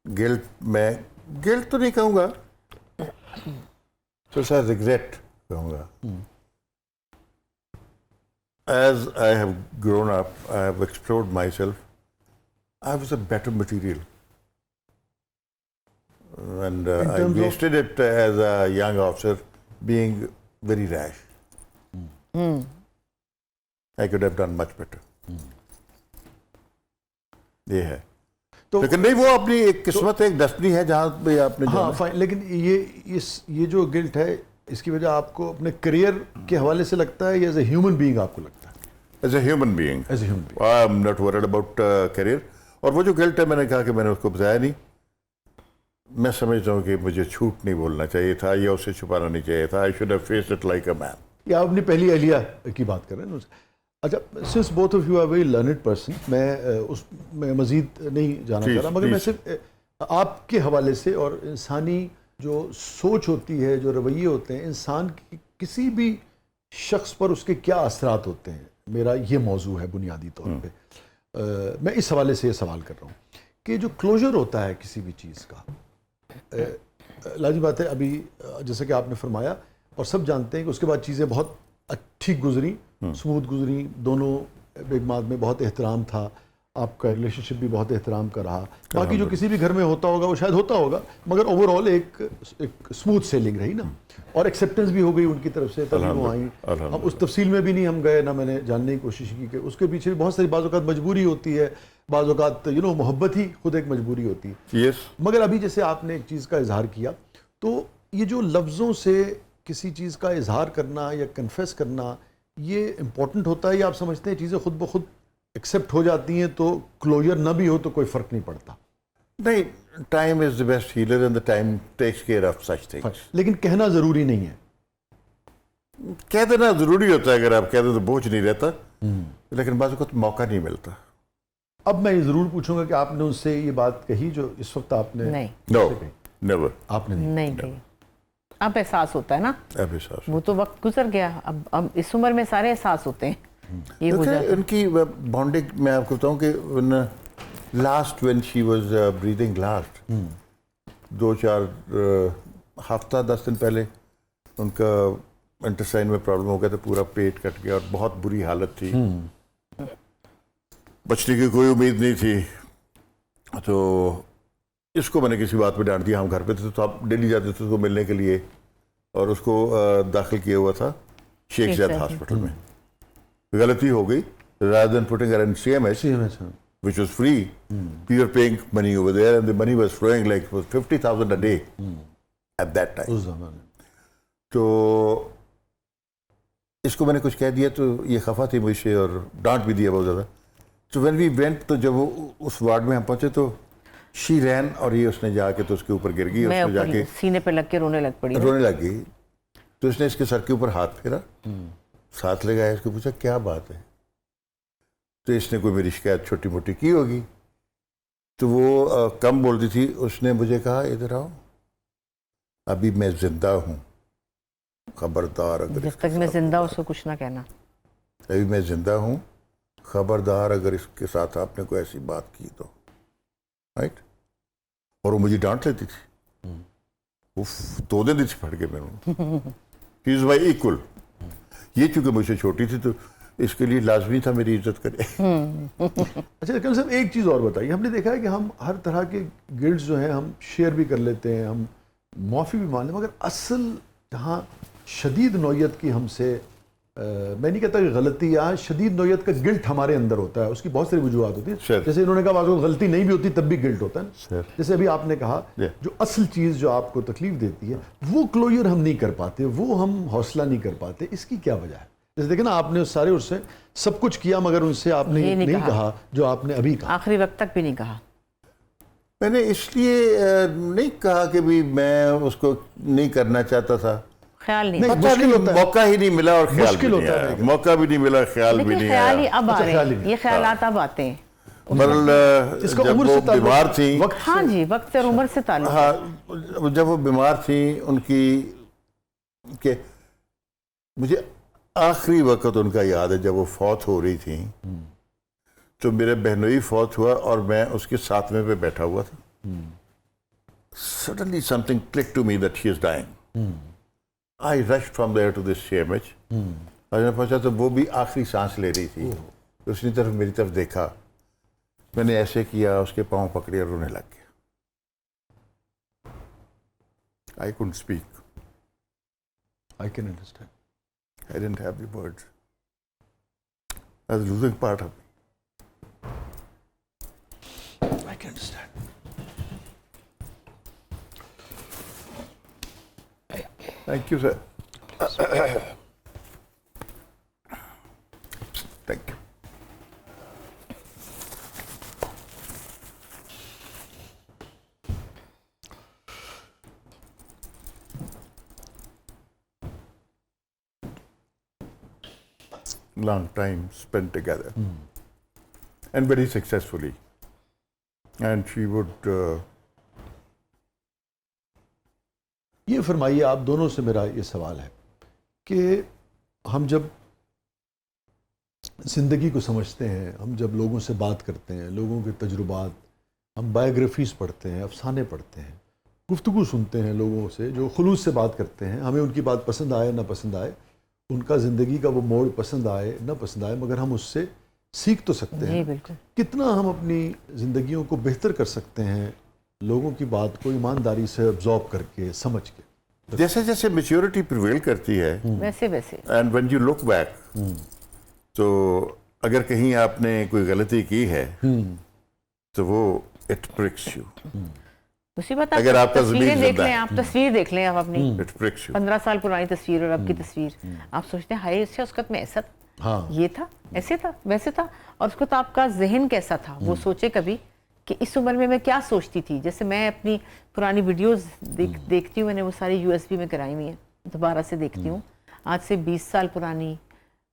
गिल्ट, मैं गिल्ट तो नहीं कहूँगा, थोड़ा सा रिग्रेट कहूँगा। As I have grown up, I have explored myself. I was a better material, and I terms of- wasted it as a young officer, being very rash. I could have done much better. ये है, तो लेकिन नहीं, वो अपनी एक किस्मत है, एक डेस्टिनी है जहाँ पे आपने हाँ जाना। फाइन, लेकिन ये जो गिल्ट है, इसकी वजह आपको अपने करियर के हवाले से लगता है या एज ए ह्यूमन बीइंग आपको लगता है? As a human being, as a human being. I am not worried about career. और वो जो गिल्ट है, मैंने कहा कि मैंने उसको बताया नहीं। मैं समझता हूँ कि मुझे झूठ नहीं बोलना चाहिए था या उसे छुपाना नहीं चाहिए था। I should have faced it like a man. या अपनी पहली अहलिया की बात कर रहे हैं। अच्छा, since both of you are very learned person, मैं मज़ीद नहीं जाना चाह रहा, मगर मैं सिर्फ आपके हवाले से, और इंसानी जो सोच होती है, जो रवैये होते हैं इंसान की, किसी भी शख्स पर उसके क्या असरात होते हैं, मेरा ये मौजू है बुनियादी तौर पे। मैं इस हवाले से ये सवाल कर रहा हूँ कि जो क्लोजर होता है किसी भी चीज़ का, لازمی بات ہے ابھی جیسا کہ آپ نے فرمایا اور سب جانتے ہیں کہ اس کے بعد چیزیں بہت ٹھیک گزری، سموتھ گزری، دونوں بیگمات میں بہت احترام تھا، آپ کا ریلیشن شپ بھی بہت احترام کا رہا. باقی جو کسی بھی گھر میں ہوتا ہوگا وہ شاید ہوتا ہوگا، مگر اوور آل ایک سموتھ سیلنگ رہی نا، اور ایکسیپٹنس بھی ہو گئی ان کی طرف سے، تب وہ آئیں. ہم اس تفصیل میں بھی نہیں ہم گئے، نہ میں نے جاننے کی کوشش کی کہ اس کے پیچھے بھی بہت ساری بعض اوقات مجبوری ہوتی ہے، بعض اوقات محبت ہی خود ایک مجبوری ہوتی ہے. یس. مگر ابھی جیسے آپ نے ایک چیز کا اظہار کیا، تو یہ جو لفظوں سے کسی چیز کا اظہار کرنا یا کنفیس کرنا یہ امپورٹنٹ ہوتا ہے، یا آپ سمجھتے ہیں چیزیں خود بخود ایکسیپٹ ہو جاتی ہیں تو کلوجر نہ بھی ہو تو کوئی فرق نہیں پڑتا؟ نہیں، time is the best healer and the time takes care of such things. لیکن کہنا ضروری نہیں ہے. کہہ دینا ضروری ہوتا ہے، اگر آپ کہہ دیں تو بوجھ نہیں رہتا، لیکن بعض اوقات موقع نہیں ملتا. اب میں یہ ضرور پوچھوں گا کہ آپ نے ان سے یہ بات کہی جو اس وقت آپ نے نہیں. نو نیور. آپ نے نہیں کہی. اب احساس ہوتا ہے نا، اب احساس وہ تو وقت گزر گیا، اب اس عمر میں سارے احساس ہوتے ہیں. یہ ہو جاتا ان کی بانڈنگ میں آپ کو بتاؤں کہ last when she was breathing last, 2-4 ہفتہ 10 دن پہلے ان کا انٹسٹائن میں پرابلم ہو گیا تھا، پورا پیٹ کٹ گیا اور بہت بری حالت تھی، بچنے کی کوئی امید نہیں تھی. تو اس کو میں نے کسی بات پہ ڈانٹ دیا. ہم گھر پہ تھے تو آپ ڈیلی جاتے تھے اس کو ملنے کے لیے، اور اس کو داخل کیا ہوا تھا شیخ زیاد ہاسپٹل میں. غلطی ہو گئی. rather than putting her in CMH, which was free, we were paying money over there, and the money was flowing like it was 50,000 a day at that time. اس زمانے تو اس کو میں نے کچھ کہہ دیا تو یہ خفا تھی مجھ سے اور ڈانٹ بھی دیا بہت زیادہ. تو when we went، تو جب وہ اس وارڈ میں ہم پہنچے تو she ran، اور یہ اس نے جا کے تو اس کے اوپر گر گئی، میں اس نے جا کے سینے پہ لگ کے رونے لگ پڑی. رونے لگ گئی. تو اس نے اس کے سر کے اوپر ہاتھ پھیرا، ساتھ لگایا، اس کو پوچھا کیا بات ہے. تو اس نے کوئی میری شکایت چھوٹی موٹی کی ہوگی. تو وہ کم بولتی تھی. اس نے مجھے کہا ادھر آؤ، ابھی میں زندہ ہوں، خبردار اگر جب تک میں زندہ اس کو کچھ نہ کہنا. ابھی میں زندہ ہوں، خبردار اگر اس کے ساتھ آپ نے کوئی ایسی بات کی تو. رائٹ. اور وہ مجھے ڈانٹ لیتی تھی. 2 دن دیتی پھٹ کے میرے. ہی از مائی ایکول. یہ چونکہ مجھ سے چھوٹی تھی تو اس کے لیے لازمی تھا میری عزت کرے. اچھا کل صاحب ایک چیز اور بتائیے. ہم نے دیکھا ہے کہ ہم ہر طرح کے گلڈز جو ہیں ہم شیئر بھی کر لیتے ہیں، ہم معافی بھی مان لیں، مگر اصل جہاں شدید نوعیت کی ہم سے میں نہیں کہتا کہ غلطی، یا شدید نوعیت کا گلٹ ہمارے اندر ہوتا ہے. اس کی بہت ساری وجوہات ہوتی ہیں. جیسے انہوں نے کہا بعض غلطی نہیں بھی ہوتی تب بھی گلٹ ہوتا ہے. جیسے ابھی آپ نے کہا جو اصل چیز جو آپ کو تکلیف دیتی ہے وہ کلوجر ہم نہیں کر پاتے، وہ ہم حوصلہ نہیں کر پاتے. اس کی کیا وجہ ہے؟ جیسے دیکھیں نا، آپ نے سارے اس سے سب کچھ کیا مگر ان سے آپ نے نہیں کہا جو آپ نے ابھی کہا. آخری وقت تک بھی نہیں کہا. میں نے اس لیے نہیں کہا کہ بھی میں اس کو نہیں کرنا چاہتا تھا. خیال نہیں. مشکل ہوتا ہے، موقع ہی نہیں ملا اور خیال بھی مشکل نہیں ہوتا ہے. آیا. موقع بھی نہیں ملا، خیال بھی نہیں خیال ہی آیا. اب آ رہے خیال ہی ہیں، نہیں. یہ خیالات اب آتے ہیں. اس کا جب عمر وہ سے تعلق بیمار تھیں، ہاں جی، وقت اور عمر سے تعلق. ہاں جب وہ بیمار تھیں ان کی، کہ مجھے آخری وقت ان کا یاد ہے جب وہ فوت ہو رہی تھیں، تو میرا بہنوئی فوت ہوا اور میں اس کے ساتویں پہ بیٹھا ہوا تھا. Suddenly something clicked to me that she is dying. I rushed from there to this CMH. اور میں پہنچا تو وہ بھی آخری سانس لے رہی تھی. اس نے طرف میری طرف دیکھا، میں نے ایسے کیا، اس کے پاؤں پکڑے اور رونے لگ گیا. I couldn't speak. I can understand. I didn't have the words. I was losing part of me. I can understand. Thank you, sir. Thank you. Long time spent together, and very successfully. And she would یہ فرمائیے آپ دونوں سے میرا یہ سوال ہے کہ ہم جب زندگی کو سمجھتے ہیں، ہم جب لوگوں سے بات کرتے ہیں، لوگوں کے تجربات، ہم بایوگرافیز پڑھتے ہیں، افسانے پڑھتے ہیں، गुफ्तगू सुनते हैं लोगों से जो खुलूस से बात करते हैं, हमें उनकी बात पसंद आए ना पसंद आए, उनका ज़िंदगी का वो मोड़ पसंद आए ना पसंद आए, मगर हम उससे सीख तो सकते जी हैं। बिल्कुल। कितना हम अपनी ज़िंदगियों को बेहतर कर सकते हैं लोगों की बात को ईमानदारी से अब्जॉर्ब करके, समझ के। जैसे जैसे मेच्योरिटी प्रिवेल करती है, वैसे वैसे and when you look back, तो अगर कहीं आपने कोई गलती की है तो वो इट प्रिक्स यू, उसी बात। अगर आपका तस्वीरें ज़मीर देख जिंदा लें, है। आप तस्वीर देख लें आप अपनी इट प्रिक्स यू। 15 साल पुरानी तस्वीर और अब की तस्वीर, आप सोचते हैं हाय इससे उस वक्त में ऐसा था, हाँ, ये था, ऐसे था, वैसे था, और उसको तो आपका जहन कैसा था वो सोचे कभी कि इस उम्र में मैं क्या सोचती थी। जैसे मैं अपनी पुरानी वीडियोस देखती हूँ, मैंने वो सारी यूएसबी में कराई हुई हैं, दोबारा से देखती हूँ, आज से 20 साल पुरानी,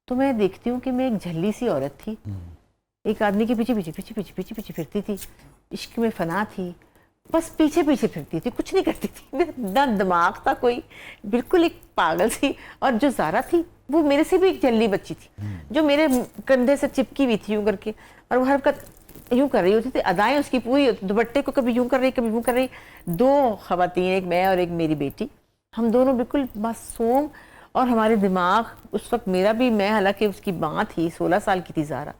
तो मैं देखती हूँ कि मैं एक झल्ली सी औरत थी, एक आदमी के पीछे पीछे पीछे पीछे पीछे पीछे फिरती थी, इश्क में फना थी, बस पीछे पीछे फिरती थी, कुछ नहीं करती थी, मेरा ना दिमाग था कोई, बिल्कुल एक पागल सी। और जो ज़ारा थी वो मेरे से भी एक जल्दी बच्ची थी, जो मेरे कंधे से चिपकी हुई थी यूँ करके, और वो हरकत यूँ कर रही होती थी, अदाएं उसकी पूरी होती, दुपट्टे को कभी यूँ कर रही कभी यूँ कर रही। 2 खवातीन, एक मैं और एक मेरी बेटी, हम दोनों बिल्कुल मासूम, और हमारे दिमाग उस वक्त, मेरा भी, मैं हालांकि उसकी माँ थी, 16 साल की थी ज़ारा,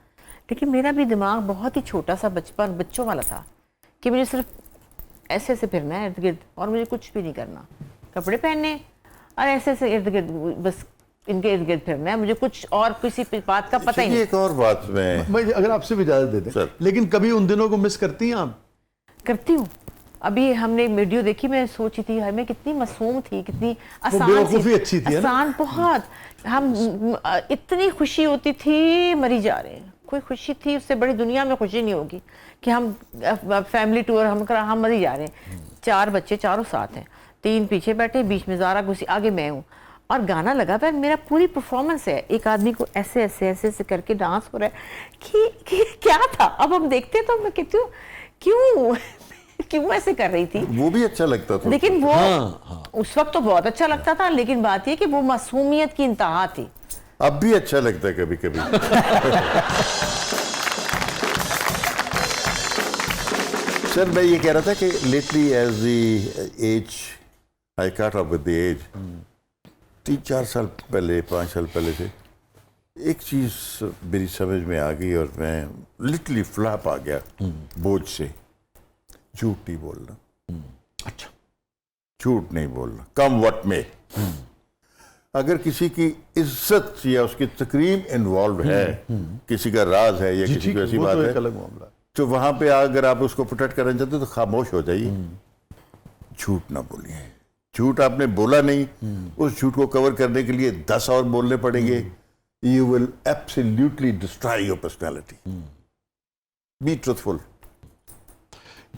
लेकिन मेरा भी दिमाग बहुत ही छोटा सा बचपन बच्चों वाला था कि मुझे सिर्फ ऐसे ऐसे फिरना है इर्द गिर्द, और मुझे कुछ भी नहीं करना, कपड़े पहनने और ऐसे ऐसे इर्द गिर्द, बस इनके इर्द गिर्द फिरना है, मुझे कुछ और किसी बात का पता ही नहीं। एक और बात मैं अगर आपसे भी इजाज़त दे दें, सर। लेकिन कभी उन दिनों को मिस करती हैं आप? करती हूँ। अभी हमने एक वीडियो देखी, मैं सोची थी हाय मैं कितनी मासूम थी, कितनी आसान बेवकूफ़ी अच्छी थी, है ना? आसान बहुत। हम इतनी खुशी होती थी, मरी जा रहे हैं, कोई खुशी थी, उससे बड़ी दुनिया में खुशी नहीं होगी कि हम फैमिली टूर हम मरी जा रहे हैं। 4 बच्चे, चारों साथ हैं, 3 पीछे बैठे, बीच में ज़ारा घुसी, आगे मैं हूँ, और गाना लगा पर मेरा पूरी परफॉर्मेंस है, एक आदमी को ऐसे ऐसे ऐसे ऐसे करके डांस हो रहा है कि क्या था। अब हम देखते हैं तो मैं कहती हूँ क्यों क्यों ऐसे कर रही थी, वो भी अच्छा लगता था। लेकिन वो हाँ। उस वक्त तो बहुत अच्छा लगता था, लेकिन बात ये कि वो मासूमियत की इंतहा थी। अब भी अच्छा लगता है कभी कभी। सर मैं ये कह रहा था कि lately as the age I caught up with the age, 3-4 साल पहले, 5 साल पहले से एक चीज मेरी समझ में आ गई, और मैं लिटरली फ्लैप आ गया बोझ से। झूठ नहीं बोलना। अच्छा, झूठ नहीं बोलना, कम व्हाट में। अगर किसी की इज्जत या उसकी तकरीम इन्वॉल्व है, किसी का राज है या जी किसी ठीक की है, ऐसी वो बात तो है, एक अलग मामला है। तो वहां पे अगर आप उसको प्रोटेक्ट करना चाहते हो तो खामोश हो जाइए, झूठ ना बोलिए। झूठ आपने बोला नहीं, उस झूठ को कवर करने के लिए 10 और बोलने पड़ेंगे। You will absolutely destroy your personality. Be truthful.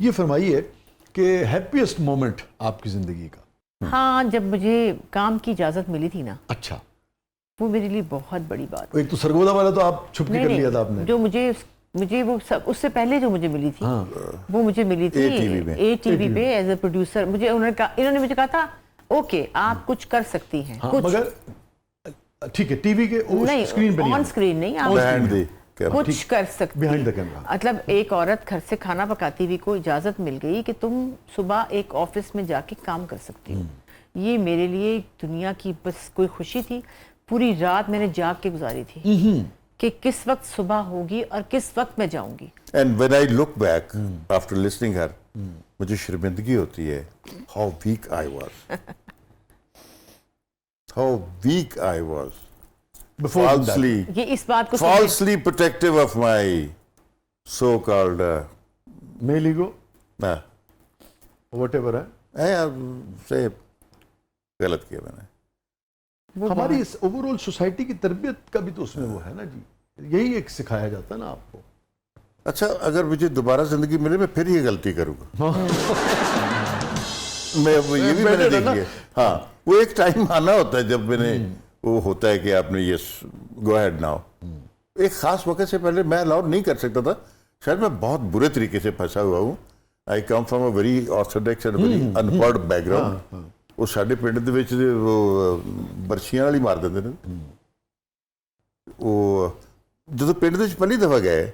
ये फरमाइए कि हैप्पीएस्ट मोमेंट आपकी ज़िंदगी का। हाँ, जब मुझे काम की इजाज़त मिली थी ना, अच्छा, वो मेरे लिए बहुत बड़ी बात। एक तो सरगोदा वाला तो आप छुप के नहीं कर लिया था नहीं, आपने। जो मुझे वो सब, उससे पहले जो मुझे मिली थी, हाँ। वो मुझे मिली थी ATV में। ATV पे एज ए प्रोड्यूसर। मुझे इन्होंने मुझे कहा था ओके आप कुछ कर सकती हैं, हाँ, कुछ मगर ठीक है, टीवी के नहीं, स्क्रीन पे नहीं ऑन आना। स्क्रीन नहीं, आप Behind the camera। कुछ कर सकती Behind the हैं। camera। मतलब एक औरत घर से खाना पकाती हुई को इजाज़त मिल गई कि तुम सुबह एक ऑफिस में जाके काम कर सकती हो। ये मेरे लिए दुनिया की बस कोई खुशी थी। पूरी रात मैंने जाग के गुजारी थी कि किस वक्त सुबह होगी और किस वक्त मैं जाऊंगी। And when I look back after listening her, मुझे शर्मिंदगी होती है how weak I was, how weak I was, Before that. falsely ये इस बात को falsely protective of my so called male ego whatever है, से गलत किया मैंने। हमारी इस ओवरऑल सोसाइटी की तरबियत का भी तो उसमें वो है ना जी, यही एक सिखाया जाता है ना आपको। अच्छा, अगर मुझे दोबारा जिंदगी मिले मैं फिर ये गलती करूंगा। मैं ये भी मैंने देख लिया। हाँ, वो एक टाइम आना होता है जब मैंने वो होता है कि आपने ये गो अहेड नाउ। एक खास वक्त से पहले मैं अलाउड नहीं कर सकता था। शायद मैं बहुत बुरे तरीके से फंसा हुआ हूँ। I come from a very orthodox and very अनपढ़ बैकग्राउंड। ਉਹ ਸਾਡੇ ਪਿੰਡ ਦੇ ਵਿੱਚ ਉਹ ਬਰਛੀਆਂ ਵਾਲੀ ਮਾਰ ਦਿੰਦੇ ਨੇ। ਉਹ ਜਦੋਂ ਪਿੰਡ ਦੇ ਵਿੱਚ ਪਹਿਲੀ ਦਫਾ ਗਏ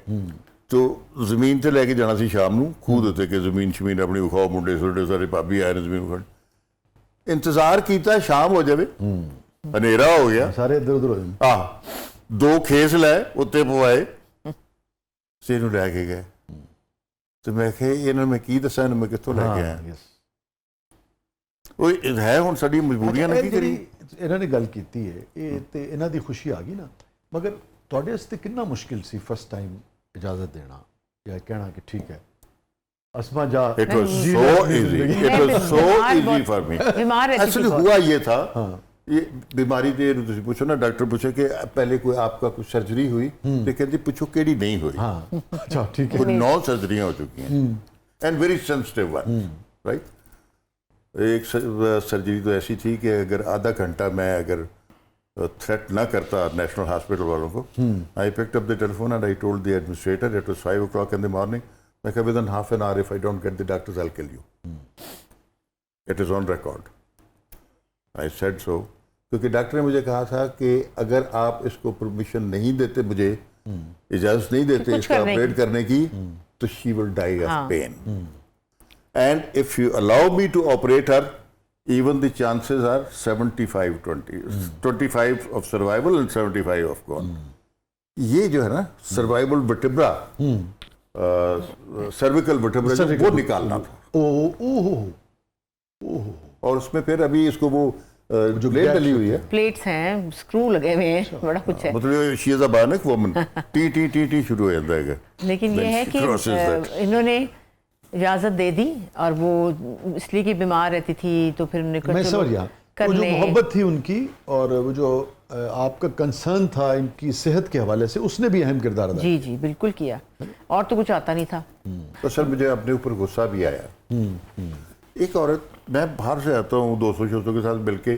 तो ਜ਼ਮੀਨ ਤੇ ਲੈ ਕੇ ਜਾਣਾ ਸੀ ਸ਼ਾਮ ਨੂੰ ਖੂਹ ਦੇ ਉੱਤੇ ਕਿ ਜ਼ਮੀਨ ਆਪਣੀ ਵਿਖਾਓ, ਮੁੰਡੇ ਛੋਟੇ ਸਾਰੇ ਭਾਬੀ ਆਏ ਨੇ ਜ਼ਮੀਨ ਵਿਖਾਉਣ। ਇੰਤਜ਼ਾਰ ਕੀਤਾ ਸ਼ਾਮ ਹੋ ਜਾਵੇ, ਹਨੇਰਾ ਹੋ ਗਿਆ, ਸਾਰੇ ਇੱਧਰ ਉੱਧਰ ਹੋ ਜਾਂਦੇ। ਆਹ 2 ਖੇਸ ਲੈ ਉੱਤੇ ਪਵਾਏ, ਸੇ ਨੂੰ ਲੈ ਕੇ ਗਏ। ਤੇ ਮੈਂ ਕਿਹਾ ਇਹਨਾਂ ਨੂੰ ਮੈਂ ਕੀ ਦੱਸਾਂ, ਇਹਨੂੰ ਮੈਂ ਕਿੱਥੋਂ ਲੈ ਕੇ ਆਇਆ। ਉਹ ਹੈ ਹੁਣ ਸਾਡੀ ਮਜਬੂਰੀਆਂ ਨੇ ਕੀ ਕਰੀ। ਇਹਨਾਂ ਨੇ ਗੱਲ ਕੀਤੀ ਹੈ ਇਹ ਤੇ ਇਹਨਾਂ ਦੀ ਖੁਸ਼ੀ ਆ ਗਈ ਨਾ, ਮਗਰ ਤੁਹਾਡੇ ਵਾਸਤੇ ਕਿੰਨਾ ਮੁਸ਼ਕਿਲ ਸੀ ਫਸਟ ਟਾਈਮ ਇਜਾਜ਼ਤ ਦੇਣਾ ਜਾਂ ਕਹਿਣਾ ਕਿ ਠੀਕ ਹੈ असमा जा। It was so easy. It was so easy for me. Actually हुआ ये था, ये बीमारी दे तुसी पूछो ना, डॉक्टर पूछे कि पहले कोई आपका कुछ सर्जरी हुई, तो कहते पूछो केड़ी नहीं हुई। अच्छा ठीक है। 9 सर्जरियां हो चुकी हैं and very sensitive one, right. एक सर्जरी तो ऐसी थी कि अगर आधा घंटा मैं अगर थ्रेट ना करता नेशनल हॉस्पिटल वालों को, I picked up the telephone and I told the administrator, it was 5 o'clock in the morning, मैं कहा within half an hour if I don't get the doctors I will kill you. It is on record, I said so, क्योंकि doctor ने मुझे कहा था कि अगर आप इसको परमिशन नहीं देते, मुझे इजाज़त नहीं देते इसका ऑपरेट करने की, तो she will die of pain, and if you allow me to operate her, even the chances are 75-20, 25 of survival and 75 of gone। ये जो है ना सर्वाइवल वर्टिब्रा, सर्विकल वर्टिब्रा वो निकालना था। और उसमें फिर अभी इसको वो जो प्लेट डली हुई है, प्लेट्स हैं, स्क्रू लगे हुए हैं, बड़ा कुछ है। मतलब she is a bionic woman, T शुरू हो जाता है। लेकिन ये है कि इन्होंने इजाजत दे दी, और वो इसलिए कि बीमार रहती थी तो फिर उन्हें मैं समझ गया वो जो मोहब्बत थी उनकी और वो जो आपका कंसर्न था इनकी सेहत के हवाले से, उसने भी अहम किरदार अदा। जी जी बिल्कुल किया, और तो कुछ आता नहीं था। तो सर मुझे अपने ऊपर गुस्सा भी आया। एक औरत, मैं बाहर से आता हूँ दोस्तों के साथ मिलके,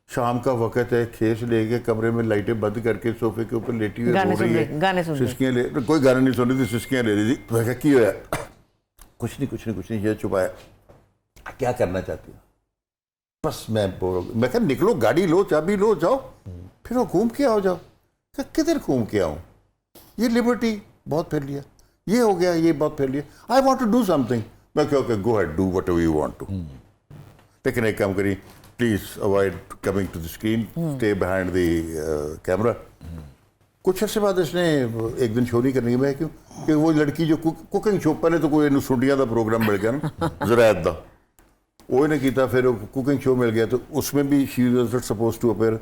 शाम का वक्त है, खेस लेके कमरे में लाइटें बंद करके सोफे के ऊपर लेटी हुई रो रही है, गाने सुन सिसकियाँ ले, कोई गाना नहीं सुन रही थी, सिसकियाँ ले रही थी। मैं क्या की होया, कुछ नहीं, ये छुपाया, क्या करना चाहती हूँ, बस मैं मैं क्या निकलो, गाड़ी लो, चाबी लो, जाओ, फिर वो घूम के आओ, जाओ। किधर घूम के आऊँ, ये लिबर्टी बहुत फिर लिया, ये हो गया, ये बहुत फिर लिया, I want to do something. मैं क्या go ahead, do whatever you want to, लेकिन एक काम करी, please avoid coming to the screen, stay behind the camera. कुछ अर्से बाद इसने एक दिन शो नहीं करनी, मैं क्यों, कि वो लड़की जो कुकिंग शो, पहले तो कोई सुंडिया का प्रोग्राम मिल गया ना ज़रायत का, वो ने किया, फिर कुकिंग शो मिल गया, तो उसमें भी she was not suppose to appear.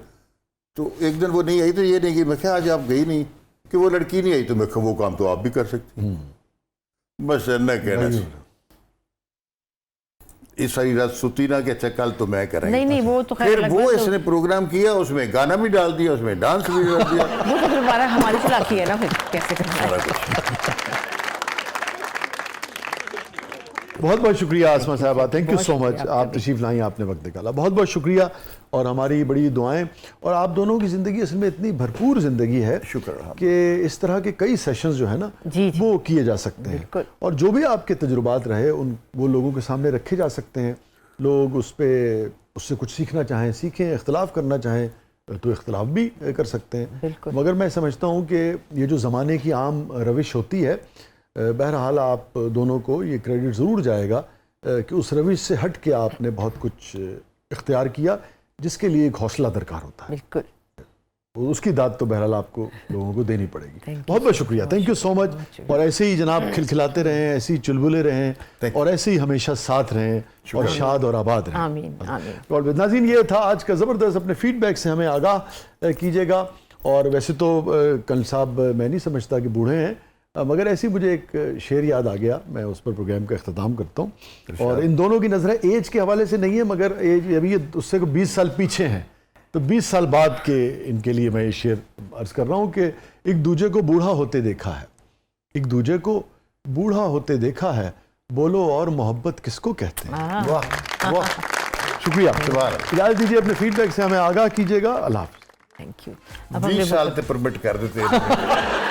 तो एक दिन वो नहीं आई, तो ये नहीं कि मैं क्या आज आप गई नहीं, कि वो लड़की नहीं आई, तो मैं वो काम तो आप भी कर सकती, बस न कहना। इस सारी रात सुती ना कि अच्छा कल तो मैं करेंगे, नहीं वो तो फिर वो इसने प्रोग्राम किया, उसमें गाना भी डाल दिया, उसमें डांस भी डाल दिया। वो तो फिर हमारी चालाकी है ना, फिर कैसे करना है। बहुत बहुत शुक्रिया आसमा साहबा, थैंक यू सो मच, आप तशरीफ़ लाई, आपने वक्त निकाला, बहुत बहुत शुक्रिया, और हमारी बड़ी दुआएं। और आप दोनों की ज़िंदगी असल में इतनी भरपूर ज़िंदगी है शुक्र कि इस तरह के कई सेशंस जो है ना जी। वो किए जा सकते हैं, और जो भी आपके तजुर्बात रहे उन वो लोगों के सामने रखे जा सकते हैं। लोग उससे कुछ सीखना चाहें सीखें, इख्तलाफ करना चाहें तो इख्तलाफ भी कर सकते हैं। मगर मैं समझता हूँ कि ये जो ज़माने की आम रविश होती है, बहरहाल आप दोनों को ये क्रेडिट ज़रूर जाएगा कि उस रविश से हट के आपने बहुत कुछ इख्तियार किया, जिसके लिए एक हौसला दरकार होता है। बिल्कुल, उसकी दाद तो बहरहाल आपको लोगों को देनी पड़ेगी। बहुत बहुत शुक्रिया, थैंक यू सो मच। और ऐसे ही जनाब खिलखिलाते रहें, ऐसे ही चुलबुले रहें, और ऐसे ही हमेशा साथ रहें, और शाद और आबाद रहें। आमीन आमीन। और नाज़रीन, ये था आज का ज़बरदस्त। अपने फीडबैक से हमें आगाह कीजिएगा। और वैसे तो कल साहब मैं नहीं समझता कि बूढ़े हैं, मगर ऐसी मुझे एक शेर याद आ गया, मैं उस पर प्रोग्राम का अख्ताम करता हूँ। और इन दोनों की नज़रें एज के हवाले से नहीं है, मगर एज अभी उससे 20 साल पीछे हैं, तो 20 साल बाद के इनके लिए मैं ये शेर अर्ज़ कर रहा हूँ कि एक दूजे को बूढ़ा होते देखा है, एक दूजे को बूढ़ा होते देखा है, बोलो और मोहब्बत किसको कहते हैं। वाह वाह, शुक्रिया। इजाज़त दीजिए, अपने फीडबैक से हमें आगाह कीजिएगा। अल्लाह हाफ़िज़। Thank you. 20 साल से परमिट कर देते हैं।